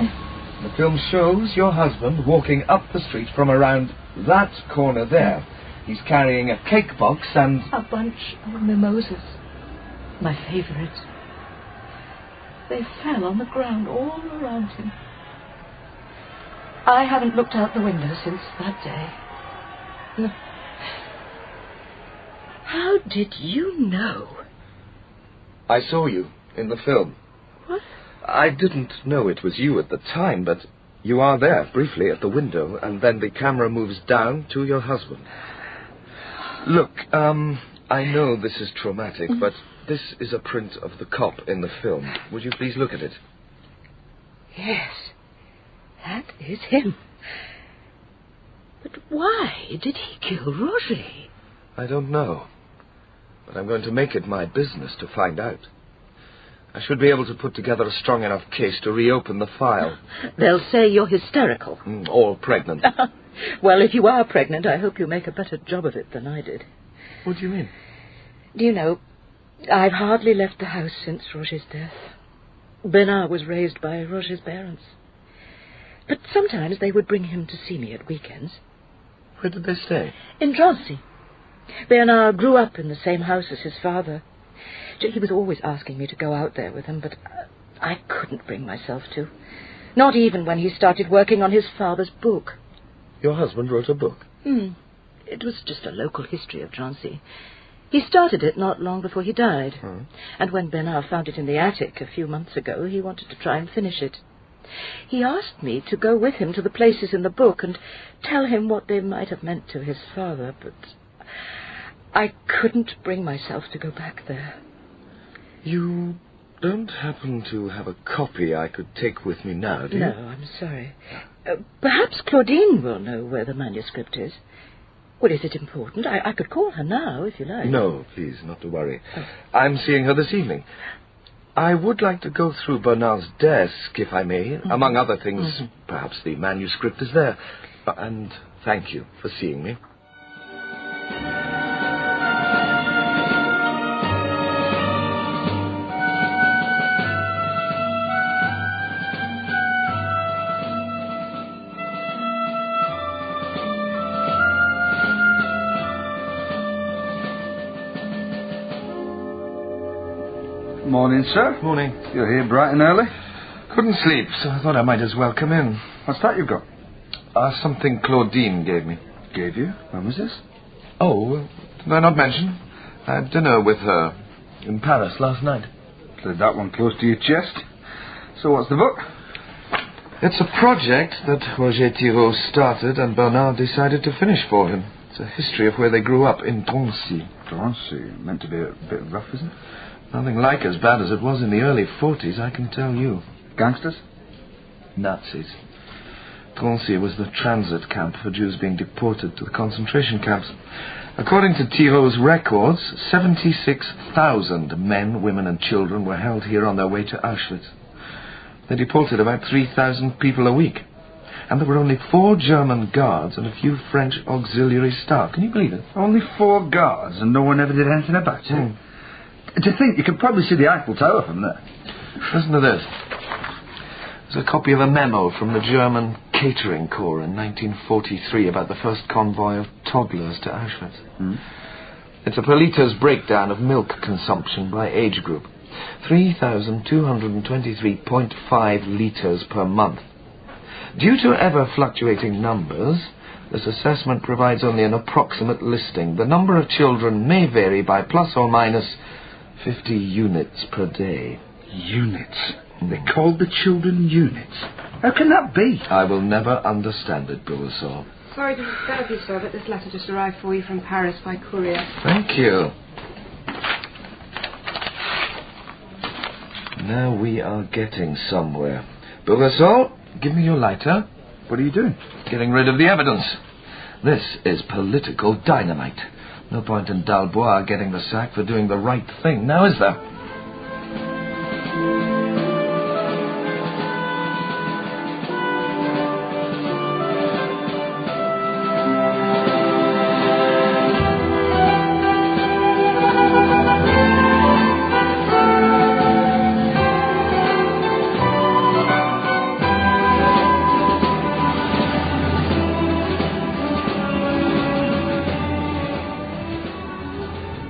The film shows your husband walking up the street from around that corner there. He's carrying a cake box and... a bunch of mimosas. My favourite. They fell on the ground all around him. I haven't looked out the window since that day. No. How did you know? I saw you in the film. What? I didn't know it was you at the time, but you are there briefly at the window, and then the camera moves down to your husband. Look, I know this is traumatic, but this is a print of the cop in the film. Would you please look at it? Yes, that is him. But why did he kill Roger? I don't know, but I'm going to make it my business to find out. I should be able to put together a strong enough case to reopen the file. They'll say you're hysterical. Or pregnant. Well, if you are pregnant, I hope you make a better job of it than I did. What do you mean? Do you know, I've hardly left the house since Roger's death. Bernard was raised by Roger's parents. But sometimes they would bring him to see me at weekends. Where did they stay? In Drancy. Bernard grew up in the same house as his father. He was always asking me to go out there with him, but I couldn't bring myself to. Not even when he started working on his father's book. Your husband wrote a book? It was just a local history of Drancy. He started it not long before he died. And when Bernard found it in the attic a few months ago, he wanted to try and finish it. He asked me to go with him to the places in the book and tell him what they might have meant to his father, but I couldn't bring myself to go back there. You don't happen to have a copy I could take with me now, do you? No, I'm sorry. Perhaps Claudine will know where the manuscript is. Well, is it important? I could call her now, if you like. No, please, not to worry. I'm seeing her this evening. I would like to go through Bernard's desk, if I may. Among other things, perhaps the manuscript is there. And thank you for seeing me. Morning, sir. Morning. You're here bright and early? Couldn't sleep, so I thought I might as well come in. What's that you've got? Something Claudine gave me. Gave you? When was this? Oh, did I not mention? I had dinner with her in Paris last night. Slid that one close to your chest. So what's the book? It's a project that Roger Thiraud started and Bernard decided to finish for him. It's a history of where they grew up in Drancy. Drancy? Meant to be a bit rough, isn't it? Nothing like as bad as it was in the early 40s, I can tell you. Gangsters? Nazis. Drancy was the transit camp for Jews being deported to the concentration camps. According to Thiraud's records, 76,000 men, women and children were held here on their way to Auschwitz. They deported about 3,000 people a week. And there were only 4 German guards and a few French auxiliary staff. Can you believe it? Only 4 guards and no one ever did anything about it. To think you could probably see the Eiffel Tower from there. Listen to this. There's a copy of a memo from the German Catering Corps in 1943 about the first convoy of toddlers to Auschwitz. It's a per litre's breakdown of milk consumption by age group. 3,223.5 litres per month. Due to ever-fluctuating numbers, this assessment provides only an approximate listing. The number of children may vary by plus or minus 50 units per day. Units? They called the children units. How can that be? I will never understand it, Bourgeois. Sorry to disturb you, sir, but this letter just arrived for you from Paris by courier. Thank you. Now we are getting somewhere. Bourgeois, give me your lighter. What are you doing? Getting rid of the evidence. This is political dynamite. No point in Dalbois getting the sack for doing the right thing, now is there?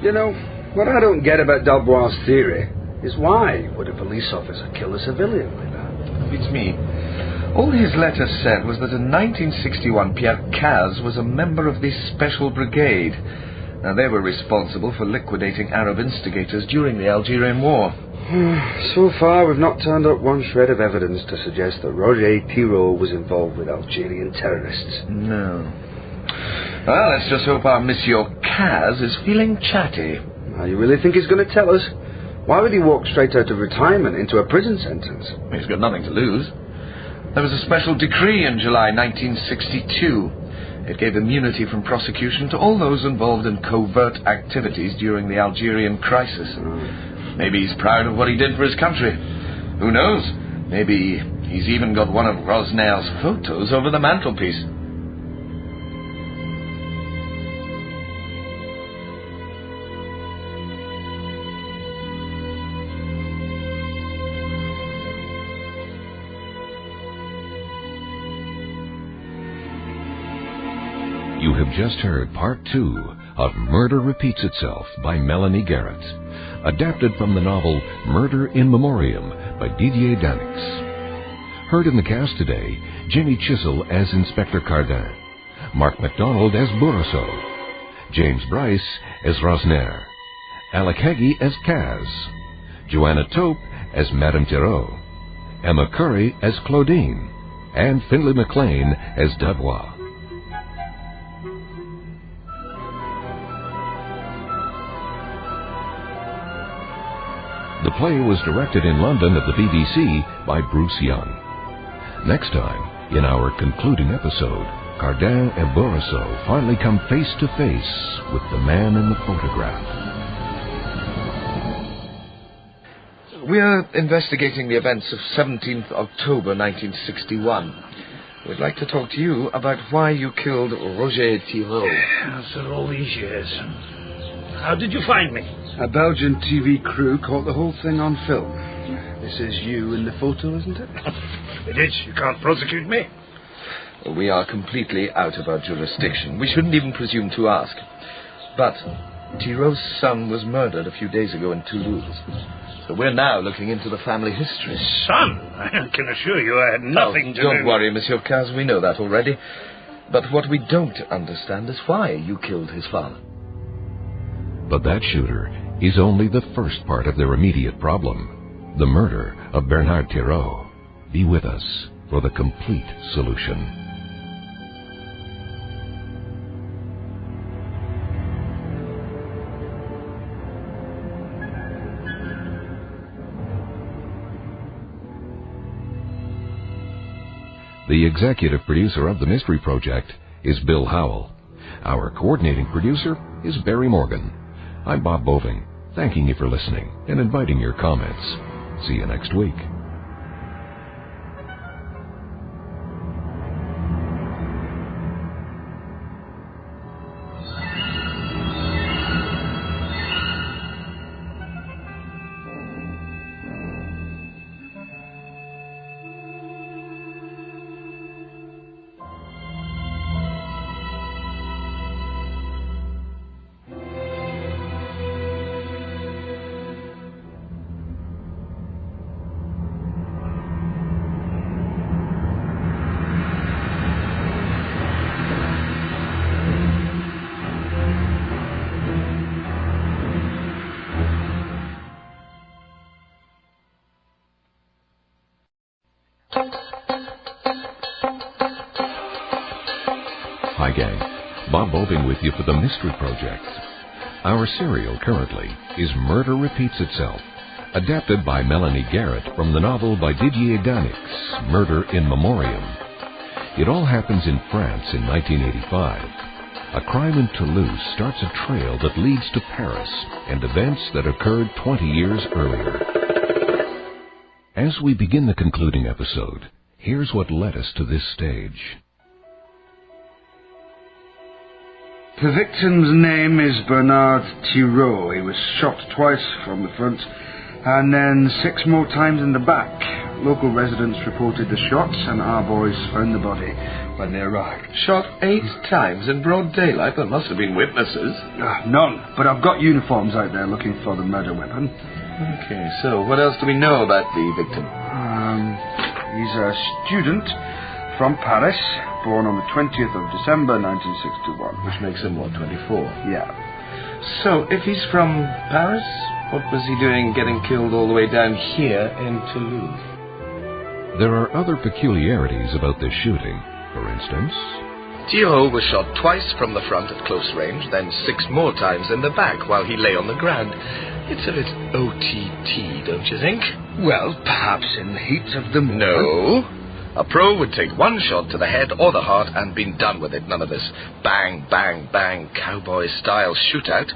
You know, what I don't get about Dalbois' theory is why would a police officer kill a civilian like that? Beats me. All his letter said was that in 1961 Pierre Caz was a member of the Special Brigade. Now, they were responsible for liquidating Arab instigators during the Algerian War. So far, we've not turned up one shred of evidence to suggest that Roger Thiraud was involved with Algerian terrorists. No. Well, let's just hope our Monsieur Caz is feeling chatty. Now, you really think he's going to tell us? Why would he walk straight out of retirement into a prison sentence? He's got nothing to lose. There was a special decree in July 1962. It gave immunity from prosecution to all those involved in covert activities during the Algerian crisis. Maybe he's proud of what he did for his country. Who knows? Maybe he's even got one of Rosner's photos over the mantelpiece. You have just heard Part 2 of Murder Repeats Itself by Melanie Garrett, adapted from the novel Murder in Memoriam by Didier Daeninckx. Heard in the cast today, Jimmy Chisel as Inspector Cadin, Mark MacDonald as Bourgeois, James Bryce as Rosner, Alec Heggie as Caz, Joanna Tope as Madame Thiraud, Emma Curry as Claudine, and Findlay McLean as Dalbois. The play was directed in London at the BBC by Bruce Young. Next time, in our concluding episode, Cadin and Bourgeois finally come face to face with the man in the photograph. We are investigating the events of 17th October 1961. We'd like to talk to you about why you killed Roger Thiraud. After all these years. How did you find me? A Belgian TV crew caught the whole thing on film. This is you in the photo, isn't it? It is. You can't prosecute me. We are completely out of our jurisdiction. We shouldn't even presume to ask. But Thiraud's son was murdered a few days ago in Toulouse. So we're now looking into the family history. Son? I can assure you I had nothing to do... Don't worry, Monsieur Caz, we know that already. But what we don't understand is why you killed his father. But that shooter is only the first part of their immediate problem, the murder of Bernard Thiraud. Be with us for the complete solution. The executive producer of the Mystery Project is Bill Howell. Our coordinating producer is Barry Morgan. I'm Bob Boving, thanking you for listening and inviting your comments. See you next week. Hi, gang. Bob Boving with you for the Mystery Project. Our serial currently is Murder Repeats Itself, adapted by Melanie Garrett from the novel by Didier Daeninckx, Murder in Memoriam. It all happens in France in 1985. A crime in Toulouse starts a trail that leads to Paris and events that occurred 20 years earlier. As we begin the concluding episode, here's what led us to this stage. The victim's name is Bernard Thiraud. He was shot twice from the front and then 6 more times in the back. Local residents reported the shots and our boys found the body when they arrived. Shot 8 times in broad daylight? There must have been witnesses. None, but I've got uniforms out there looking for the murder weapon. Okay, so what else do we know about the victim? He's a student from Paris, born on the 20th of December 1961. Which makes him, what, 24? Yeah. So, if he's from Paris, what was he doing getting killed all the way down here in Toulouse? There are other peculiarities about this shooting. For instance, Thiraud was shot twice from the front at close range, then 6 more times in the back while he lay on the ground. It's a bit OTT, don't you think? Well, perhaps in the heat of the moment. No. A pro would take 1 shot to the head or the heart and been done with it. None of this bang, bang, bang, cowboy-style shootout.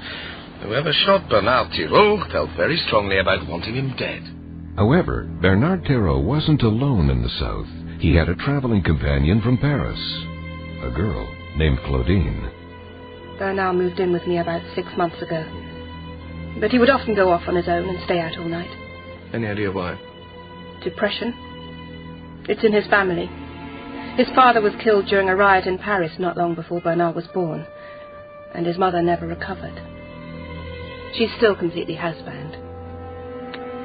Whoever shot Bernard Thiraud felt very strongly about wanting him dead. However, Bernard Thiraud wasn't alone in the south. He had a traveling companion from Paris, a girl named Claudine. Bernard moved in with me about 6 months ago. But he would often go off on his own and stay out all night. Any idea why? Depression. It's in his family. His father was killed during a riot in Paris not long before Bernard was born, and his mother never recovered. She's still completely housebound.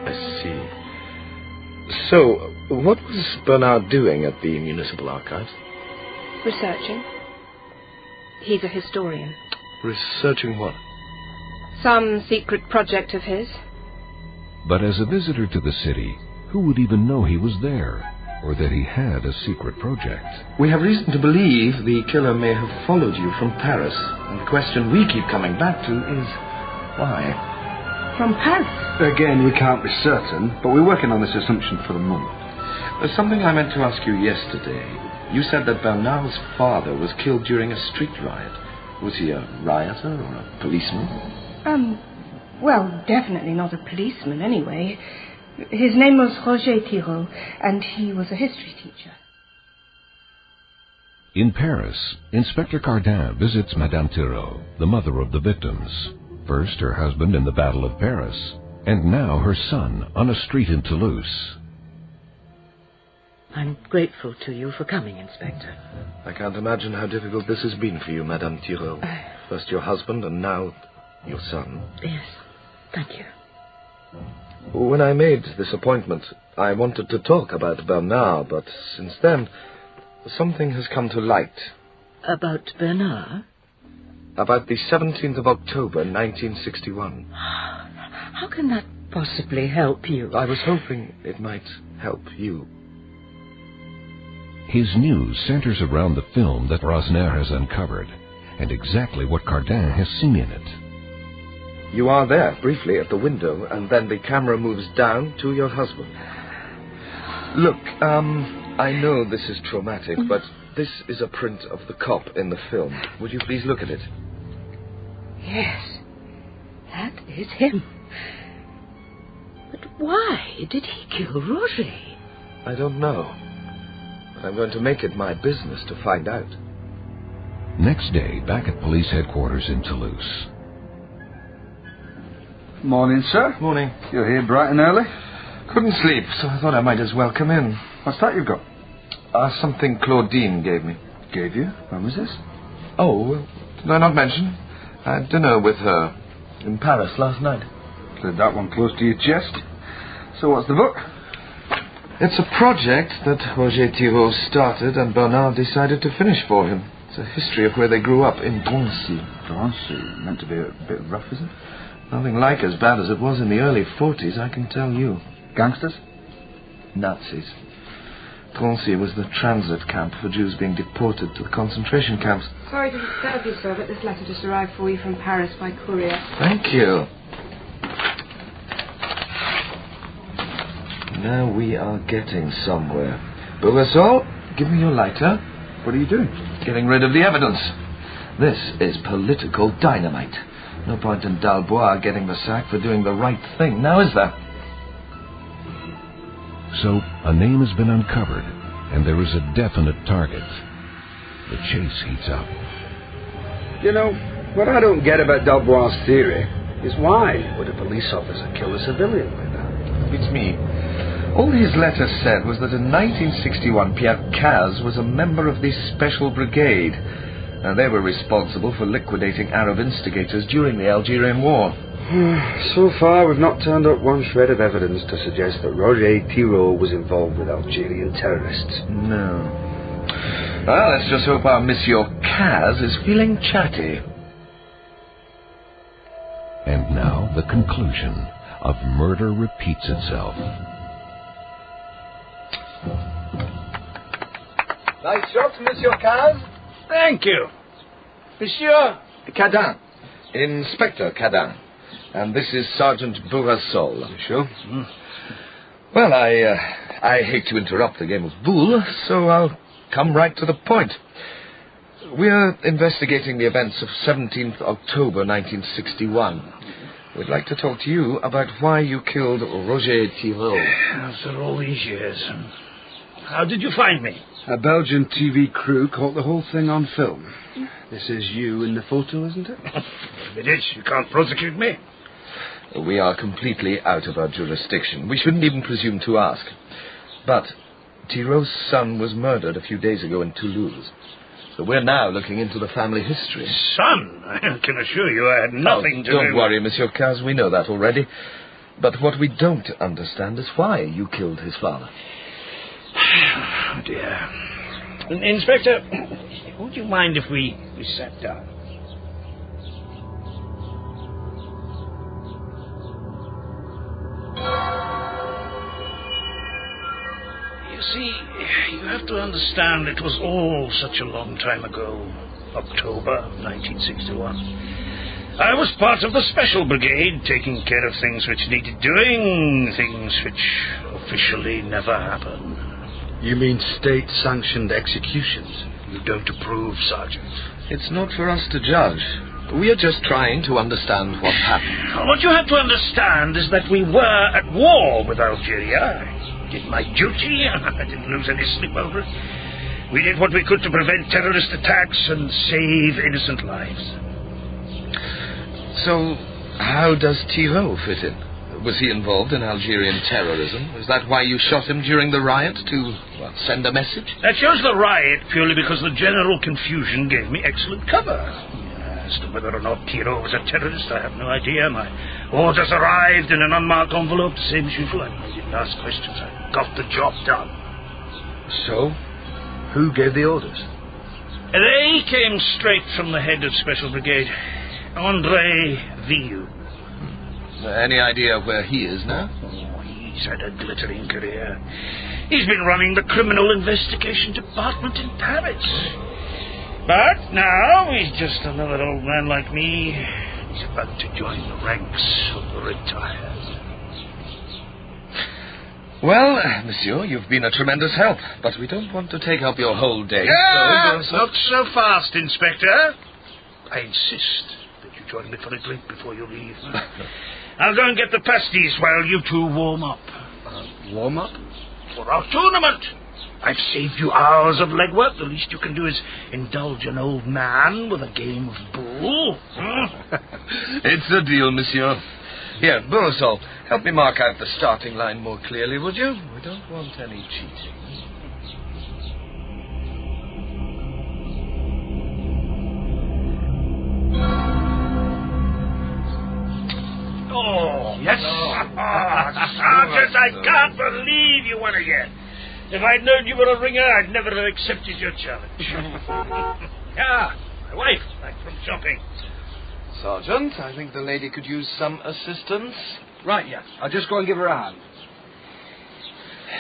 I see. So, what was Bernard doing at the Municipal Archives? Researching. He's a historian. Researching what? Some secret project of his. But as a visitor to the city, who would even know he was there, or that he had a secret project? We have reason to believe the killer may have followed you from Paris. And the question we keep coming back to is, why? From Paris? Again, we can't be certain, but we're working on this assumption for the moment. There's something I meant to ask you yesterday. You said that Bernard's father was killed during a street riot. Was he a rioter or a policeman? Well, definitely not a policeman anyway. His name was Roger Thiraud, and he was a history teacher. In Paris, Inspector Cadin visits Madame Thiraud, the mother of the victims. First her husband in the Battle of Paris, and now her son on a street in Toulouse. I'm grateful to you for coming, Inspector. I can't imagine how difficult this has been for you, Madame Thiraud. First your husband, and now your son. Yes, thank you. When I made this appointment, I wanted to talk about Bernard, but since then, something has come to light. About Bernard? About the 17th of October, 1961. How can that possibly help you? I was hoping it might help you. His news centers around the film that Rosner has uncovered, and exactly what Cadin has seen in it. You are there, briefly, at the window, and then the camera moves down to your husband. Look, I know this is traumatic, but this is a print of the cop in the film. Would you please look at it? Yes, that is him. But why did he kill Roger? I don't know. But I'm going to make it my business to find out. Next day, back at police headquarters in Toulouse. Morning, sir. Morning. You're here bright and early? Couldn't sleep, so I thought I might as well come in. What's that you've got? Something Claudine gave me. Gave you? When was this? Oh, did I not mention? I had dinner with her in Paris last night. Slid that one close to your chest. So what's the book? It's a project that Roger Thiraud started and Bernard decided to finish for him. It's a history of where they grew up in Drancy. Drancy? Meant to be a bit rough, is it? Nothing like as bad as it was in the early 40s, I can tell you. Gangsters? Nazis. Drancy was the transit camp for Jews being deported to the concentration camps. Sorry to disturb you, sir, but this letter just arrived for you from Paris by courier. Thank you. Now we are getting somewhere. Bourgassol, give me your lighter. What are you doing? Getting rid of the evidence. This is political dynamite. No point in Dalbois getting the sack for doing the right thing, now is there? So, a name has been uncovered, and there is a definite target. The chase heats up. You know, what I don't get about Dalbois' theory is why would a police officer kill a civilian like that? It's me. All his letter said was that in 1961 Pierre Caz was a member of the Special Brigade, and they were responsible for liquidating Arab instigators during the Algerian War. So far, we've not turned up one shred of evidence to suggest that Roger Thiraud was involved with Algerian terrorists. No. Well, let's just hope our Monsieur Caz is feeling chatty. And now, the conclusion of Murder Repeats Itself. Nice shot, Monsieur Caz. Thank you. Monsieur Cadin. Inspector Cadin. And this is Sergeant Bourgassol. Sure. Well, I hate to interrupt the game of boule, so I'll come right to the point. We're investigating the events of 17th October 1961. We'd like to talk to you about why you killed Roger Thiraud. After all these years, how did you find me? A Belgian TV crew caught the whole thing on film. This is you in the photo, isn't it? If it is, you can't prosecute me. We are completely out of our jurisdiction. We shouldn't even presume to ask. But Thiraud's son was murdered a few days ago in Toulouse. So we're now looking into the family history. Son? I can assure you I had nothing to do... Don't worry, Monsieur Caz, we know that already. But what we don't understand is why you killed his father. Oh, dear. Inspector, would you mind if we sat down? You see, you have to understand it was all such a long time ago. October 1961. I was part of the Special Brigade, taking care of things which needed doing, things which officially never happened. You mean state-sanctioned executions? You don't approve, Sergeant? It's not for us to judge. We are just trying to understand what happened. What you have to understand is that we were at war with Algeria. I did my duty. I didn't lose any sleep over it. We did what we could to prevent terrorist attacks and save innocent lives. So, how does Thiraud fit in? Was he involved in Algerian terrorism? Is that why you shot him during the riot? To send a message? I chose the riot purely because the general confusion gave me excellent cover. As to whether or not Thiraud was a terrorist, I have no idea. My orders arrived in an unmarked envelope, the same as usual. I didn't ask questions. I got the job done. So, who gave the orders? They came straight from the head of Special Brigade, André Vieux. Any idea where he is now? Oh, he's had a glittering career. He's been running the Criminal Investigation Department in Paris. But now he's just another old man like me. He's about to join the ranks of the retired. Well, monsieur, you've been a tremendous help, but we don't want to take up your whole day. Yeah, not so fast, Inspector. I insist that you join me for a drink before you leave. I'll go and get the pasties while you two warm up. Warm up? For our tournament. I've saved you hours of legwork. The least you can do is indulge an old man with a game of pool. It's a deal, monsieur. Here, Bourgassol, help me mark out the starting line more clearly, would you? We don't want any cheating. Oh, yes. Sergeant, I can't believe you won again. If I'd known you were a ringer, I'd never have accepted your challenge. My wife, back from shopping. Sergeant, I think the lady could use some assistance. Right, yeah. I'll just go and give her a hand.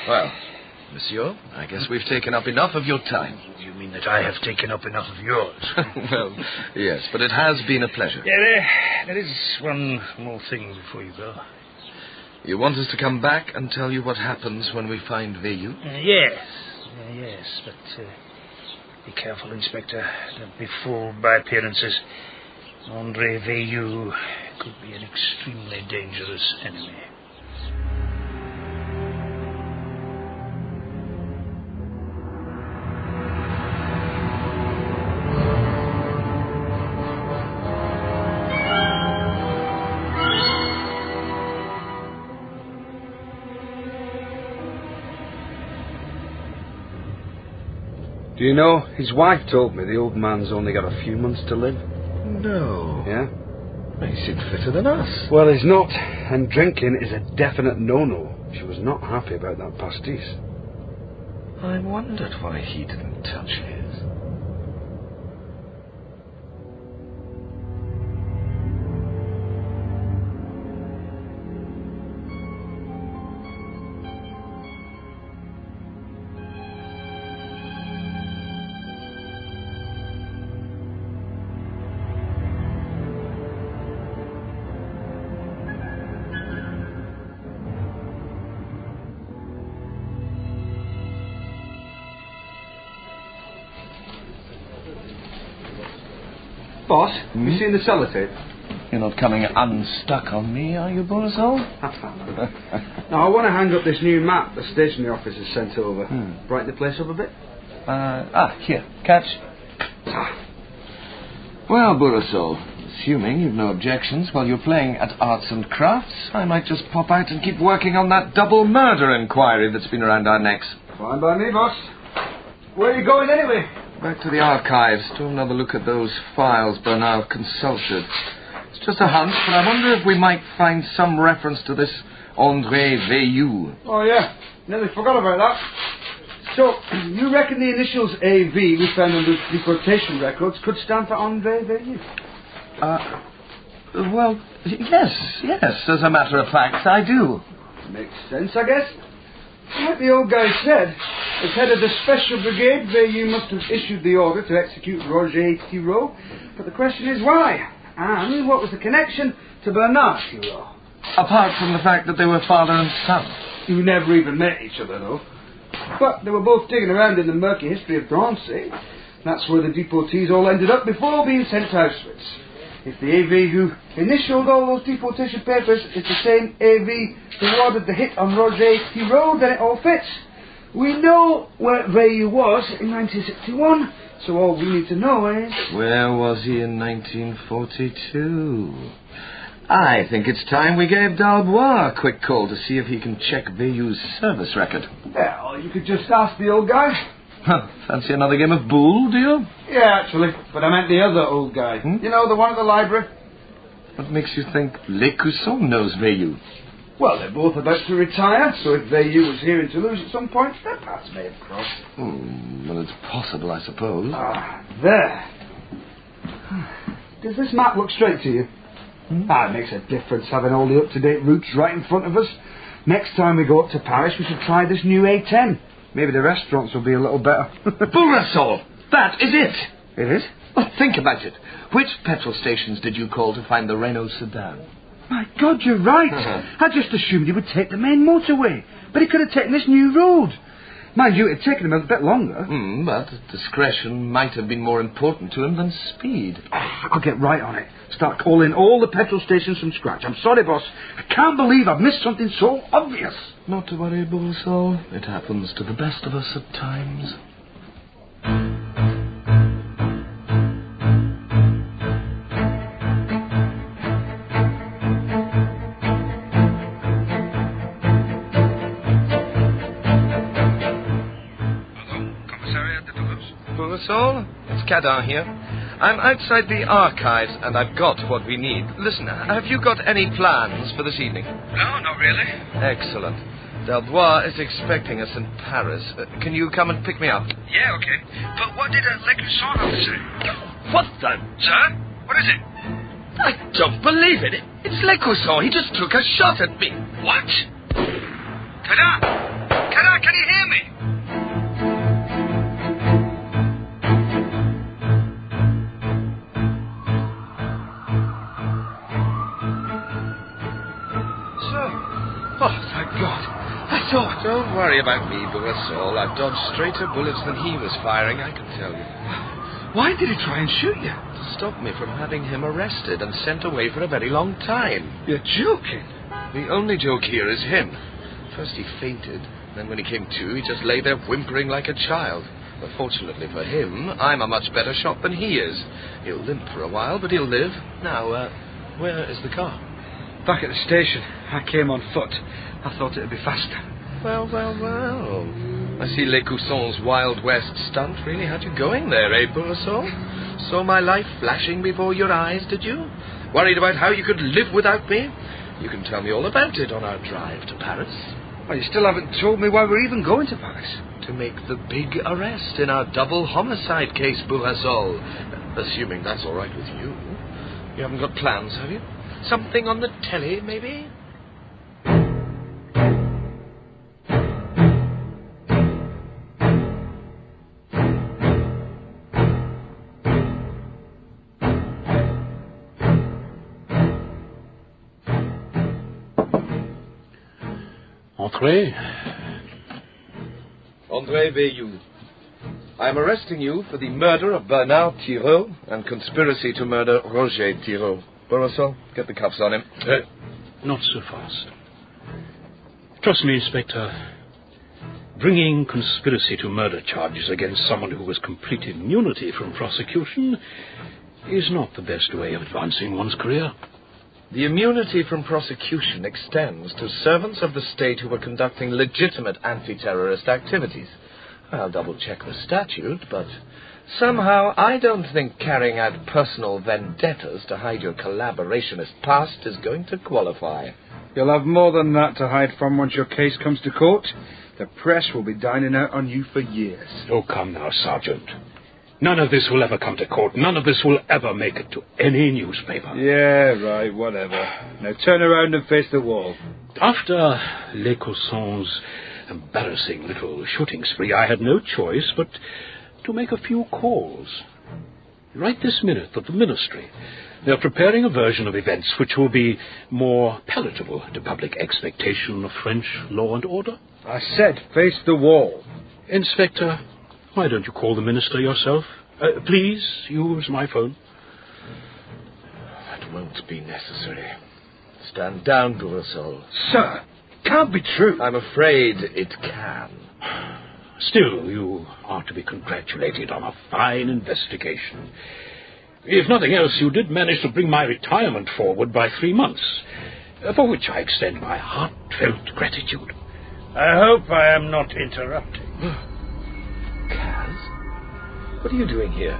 Well, Monsieur, I guess we've taken up enough of your time. You mean that I have taken up enough of yours? Well, yes, but it has been a pleasure. Yeah, there is one more thing before you go. You want us to come back and tell you what happens when we find Veilleux? Yes, but be careful, Inspector. Don't be fooled by appearances. André Veilleux could be an extremely dangerous enemy. Do you know, his wife told me the old man's only got a few months to live. No. Yeah? He seemed fitter than us. Well, he's not, and drinking is a definite no-no. She was not happy about that pastis. I wondered why he didn't touch his. Boss, you seen the sellotape? You're not coming unstuck on me, are you, Borisol? No, I want to hang up this new map the stationery office has sent over. Brighten the place up a bit. Here, catch. Well, Borisol, assuming you've no objections while you're playing at Arts and Crafts, I might just pop out and keep working on that double murder inquiry that's been around our necks. Fine by me, boss. Where are you going anyway? Back to the archives to have another look at those files Bernard consulted. It's just a hunch, but I wonder if we might find some reference to this André Veilleux. Oh, yeah. Nearly forgot about that. So, you reckon the initials AV we found on the deportation records could stand for André Veilleux? Well, yes, as a matter of fact, I do. Makes sense, I guess. Like the old guy said, as head of the special brigade, Veilleux must have issued the order to execute Roger Thiraud. But the question is why? And what was the connection to Bernard Thiraud? Apart from the fact that they were father and son. Who never even met each other, though. But they were both digging around in the murky history of Drancy. That's where the deportees all ended up before being sent to Auschwitz. If the AV who initialed all those deportation papers is the same AV who ordered the hit on Roger Thiraud, then it all fits. We know where Veilleux was in 1961, so all we need to know is... Where was he in 1942? I think it's time we gave Dalbois a quick call to see if he can check Veilleux's service record. Well, you could just ask the old guy. Fancy another game of boule, do you? Yeah, actually, but I meant the other old guy. You know, the one at the library. What makes you think L'Écusson knows Veilleux? Well, they're both about to retire, so if Veilleux was here in Toulouse at some point, their paths may have crossed. Well, it's possible, I suppose. There. Does this map look straight to you? It makes a difference having all the up-to-date routes right in front of us. Next time we go up to Paris, we should try this new A10. Maybe the restaurants will be a little better. Bourasol! That is it! It is? Well, think about it. Which petrol stations did you call to find the Renault sedan? My God, you're right. I just assumed he would take the main motorway. But he could have taken this new road. Mind you, it had taken him a bit longer. But discretion might have been more important to him than speed. I'll get right on it. Start calling all the petrol stations from scratch. I'm sorry, boss. I can't believe I've missed something so obvious. Not to worry, Bourasol. It happens to the best of us at times. Bourasol, it's Cadin here. I'm outside the archives, and I've got what we need. Listen, have you got any plans for this evening? No, not really. Excellent. Dalbois is expecting us in Paris. Can you come and pick me up? Yeah, okay. But what did L'Écusson have to say? What the... Sir? What is it? I don't believe it. It's L'Écusson. He just took a shot at me. What? Cadin! Cadin, can you hear me? Don't worry about me, Bourasol. I've dodged straighter bullets than he was firing, I can tell you. Why did he try and shoot you? To stop me from having him arrested and sent away for a very long time. You're joking. The only joke here is him. First he fainted, then when he came to, he just lay there whimpering like a child. But fortunately for him, I'm a much better shot than he is. He'll limp for a while, but he'll live. Now, where is the car? Back at the station. I came on foot. I thought it'd be faster. Well. I see Les Coussons' Wild West stunt really had you going there, eh, Bourasol? Saw my life flashing before your eyes, did you? Worried about how you could live without me? You can tell me all about it on our drive to Paris. Well, you still haven't told me why we're even going to Paris. To make the big arrest in our double homicide case, Bourasol. Assuming that's all right with you. You haven't got plans, have you? Something on the telly, maybe? Entrez. André Veillou. I am arresting you for the murder of Bernard Thiraud and conspiracy to murder Roger Thiraud. Bourasol, get the cuffs on him. Not so fast. Trust me, Inspector. Bringing conspiracy to murder charges against someone who has complete immunity from prosecution is not the best way of advancing one's career. The immunity from prosecution extends to servants of the state who are conducting legitimate anti-terrorist activities. I'll double-check the statute, but somehow I don't think carrying out personal vendettas to hide your collaborationist past is going to qualify. You'll have more than that to hide from once your case comes to court. The press will be dining out on you for years. Oh, come now, Sergeant. None of this will ever come to court. None of this will ever make it to any newspaper. Yeah, right, whatever. Now turn around and face the wall. After Les Coussons' embarrassing little shooting spree, I had no choice but to make a few calls. Right this minute at the Ministry, they're preparing a version of events which will be more palatable to public expectation of French law and order. I said face the wall. Inspector, why don't you call the Minister yourself? Please use my phone. That won't be necessary. Stand down, Bourasol. Sir, can't be true. I'm afraid it can. Still, you are to be congratulated on a fine investigation. If nothing else, you did manage to bring my retirement forward by 3 months, for which I extend my heartfelt gratitude. I hope I am not interrupting. Kaz? What are you doing here?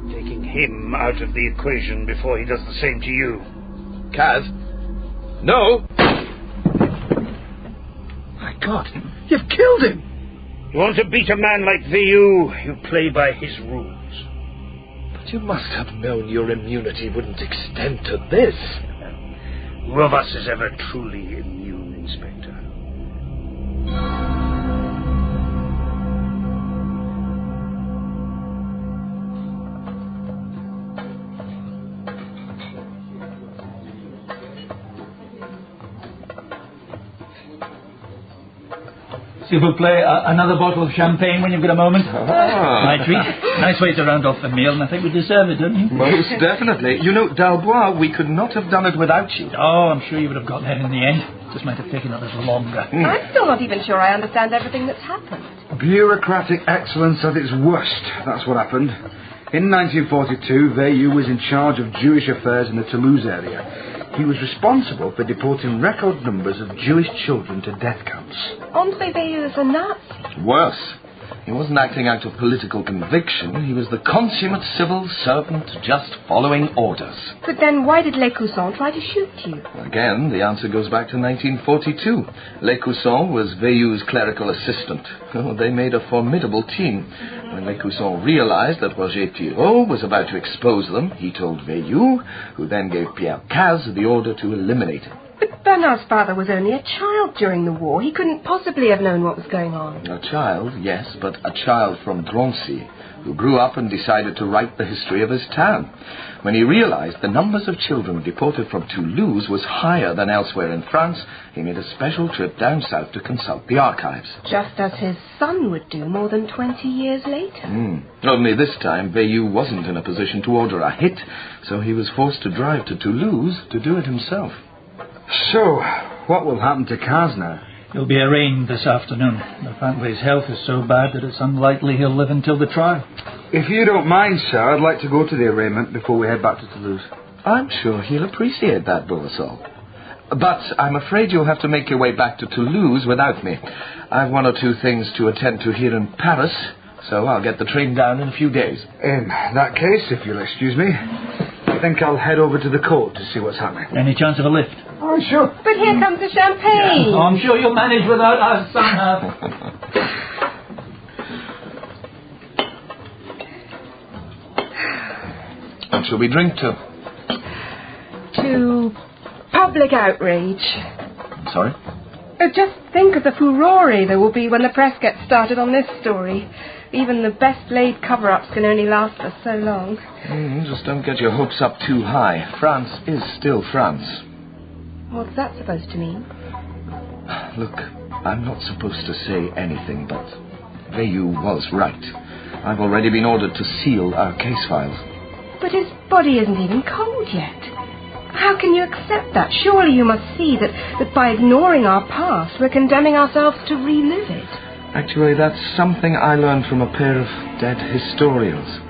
Taking him out of the equation before he does the same to you. Kaz? No! My God, you've killed him! You want to beat a man like Veillou, you play by his rules. But you must have known your immunity wouldn't extend to this. Who of us is ever truly immune, Inspector? S'il vous plaît, another bottle of champagne when you've got a moment. My treat. Nice way to round off the meal, and I think we deserve it, don't you? Most definitely. You know, Dalbois, we could not have done it without you. Oh, I'm sure you would have got there in the end. Just might have taken a little longer. I'm still not even sure I understand everything that's happened. Bureaucratic excellence at its worst. That's what happened. In 1942, Veillou was in charge of Jewish affairs in the Toulouse area. He was responsible for deporting record numbers of Jewish children to death camps. André Veillou is a Nazi. Worse. He wasn't acting out of political conviction. He was the consummate civil servant just following orders. But then why did Les Coussons try to shoot you? Again, the answer goes back to 1942. Les Coussons was Veillou's clerical assistant. Oh, they made a formidable team. When Les Coussons realized that Roger Thiraud was about to expose them, he told Veillou, who then gave Pierre Caz the order to eliminate him. But Bernard's father was only a child during the war. He couldn't possibly have known what was going on. A child, yes, but a child from Drancy, who grew up and decided to write the history of his town. When he realized the numbers of children deported from Toulouse was higher than elsewhere in France, he made a special trip down south to consult the archives. Just as his son would do more than 20 years later. Only this time, Bayou wasn't in a position to order a hit, so he was forced to drive to Toulouse to do it himself. So, what will happen to Kaz now? He'll be arraigned this afternoon. Apparently his health is so bad that it's unlikely he'll live until the trial. If you don't mind, sir, I'd like to go to the arraignment before we head back to Toulouse. I'm sure he'll appreciate that, Bourasol. But I'm afraid you'll have to make your way back to Toulouse without me. I've one or two things to attend to here in Paris, so I'll get the train down in a few days. In that case, if you'll excuse me, I think I'll head over to the court to see what's happening. Any chance of a lift? Oh, sure. But here comes the champagne. Oh, I'm sure you'll manage without us somehow. What shall we drink to? To public outrage. Sorry? Just think of the furore there will be when the press gets started on this story. Even the best laid cover-ups can only last for so long. Just don't get your hopes up too high. France is still France. What's that supposed to mean? Look, I'm not supposed to say anything, but Bayou was right. I've already been ordered to seal our case files. But his body isn't even cold yet. How can you accept that? Surely you must see that by ignoring our past, we're condemning ourselves to relive it. Actually, that's something I learned from a pair of dead historians.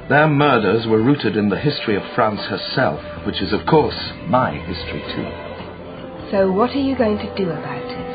Their murders were rooted in the history of France herself, which is, of course, my history too. So what are you going to do about it?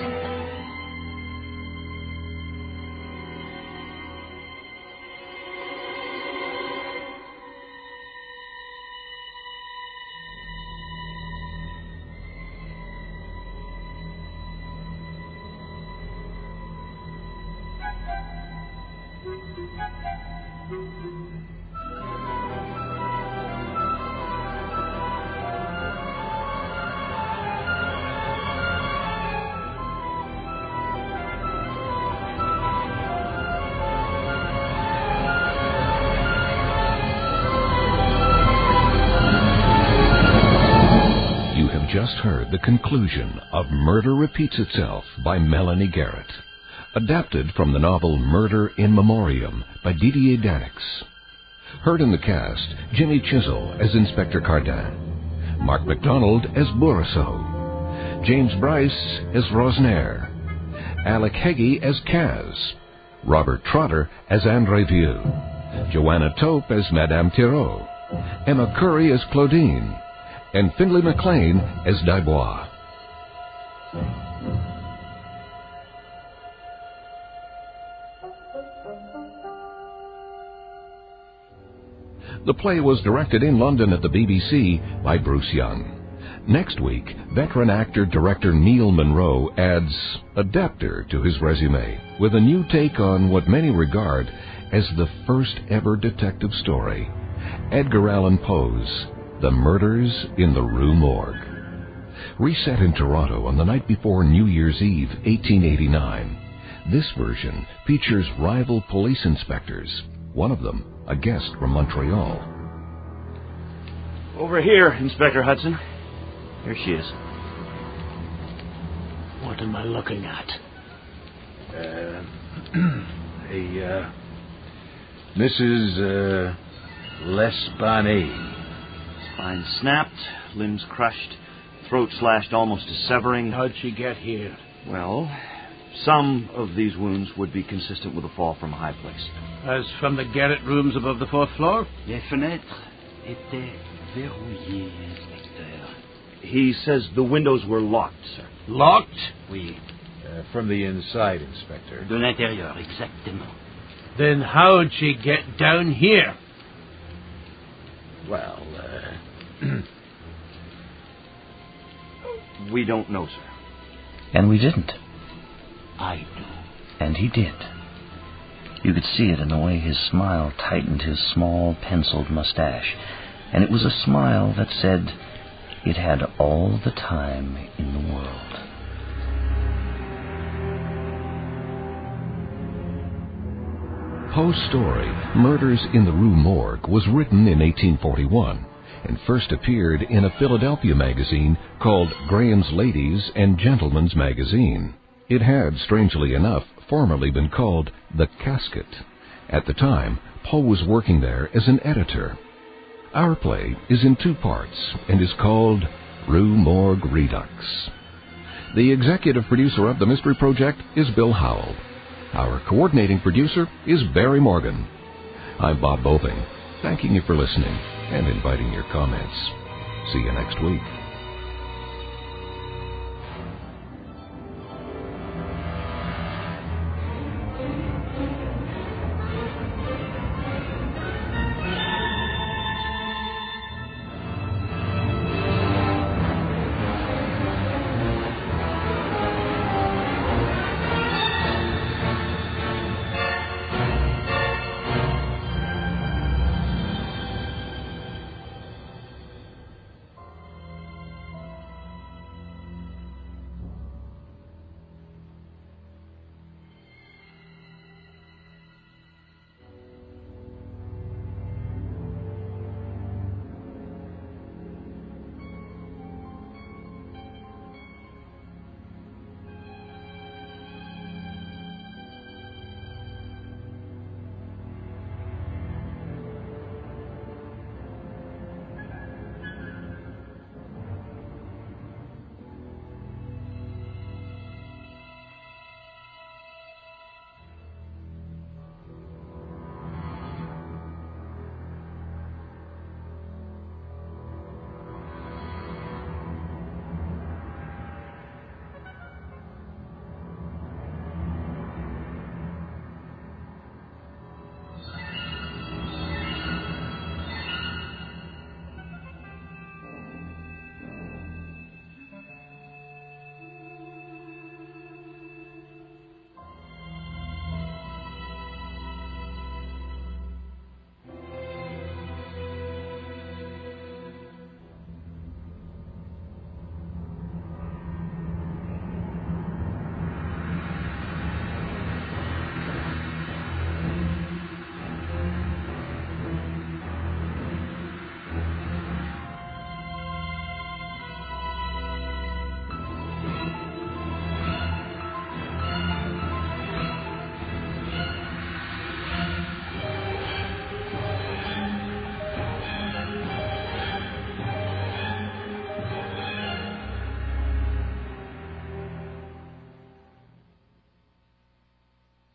Just heard the conclusion of Murder Repeats Itself by Melanie Garrett, adapted from the novel Murder in Memoriam by Didier Daeninckx. Heard in the cast, Jimmy Chisel as Inspector Cadin, Mark MacDonald as Bourasol, James Bryce as Rosner, Alec Heggie as Kaz, Robert Trotter as André Vieux, Joanna Tope as Madame Thiraud, Emma Curry as Claudine, and Findlay MacLean as Dubois. The play was directed in London at the BBC by Bruce Young. Next week, veteran actor-director Neil Monroe adds a depth to his resume with a new take on what many regard as the first ever detective story, Edgar Allan Poe's The Murders in the Rue Morgue. Reset in Toronto on the night before New Year's Eve, 1889. This version features rival police inspectors, one of them a guest from Montreal. Over here, Inspector Hudson. Here she is. What am I looking at? Mrs. L'Espanaye. Spine snapped, limbs crushed, throat slashed almost to severing. How'd she get here? Well, some of these wounds would be consistent with a fall from a high place. As from the garret rooms above the 4th floor? Les fenêtres étaient verrouillées, Inspecteur. He says the windows were locked, sir. Locked? Oui. From the inside, Inspector. De l'intérieur, exactement. Then how'd she get down here? Well, we don't know, sir. And we didn't. I do. And he did. You could see it in the way his smile tightened his small, penciled mustache. And it was a smile that said it had all the time in the world. Poe's story, Murders in the Rue Morgue, was written in 1841 and first appeared in a Philadelphia magazine called Graham's Ladies and Gentlemen's Magazine. It had, strangely enough, formerly been called The Casket. At the time, Poe was working there as an editor. Our play is in 2 parts and is called Rue Morgue Redux. The executive producer of the Mystery Project is Bill Howell. Our coordinating producer is Barry Morgan. I'm Bob Boping, thanking you for listening and inviting your comments. See you next week.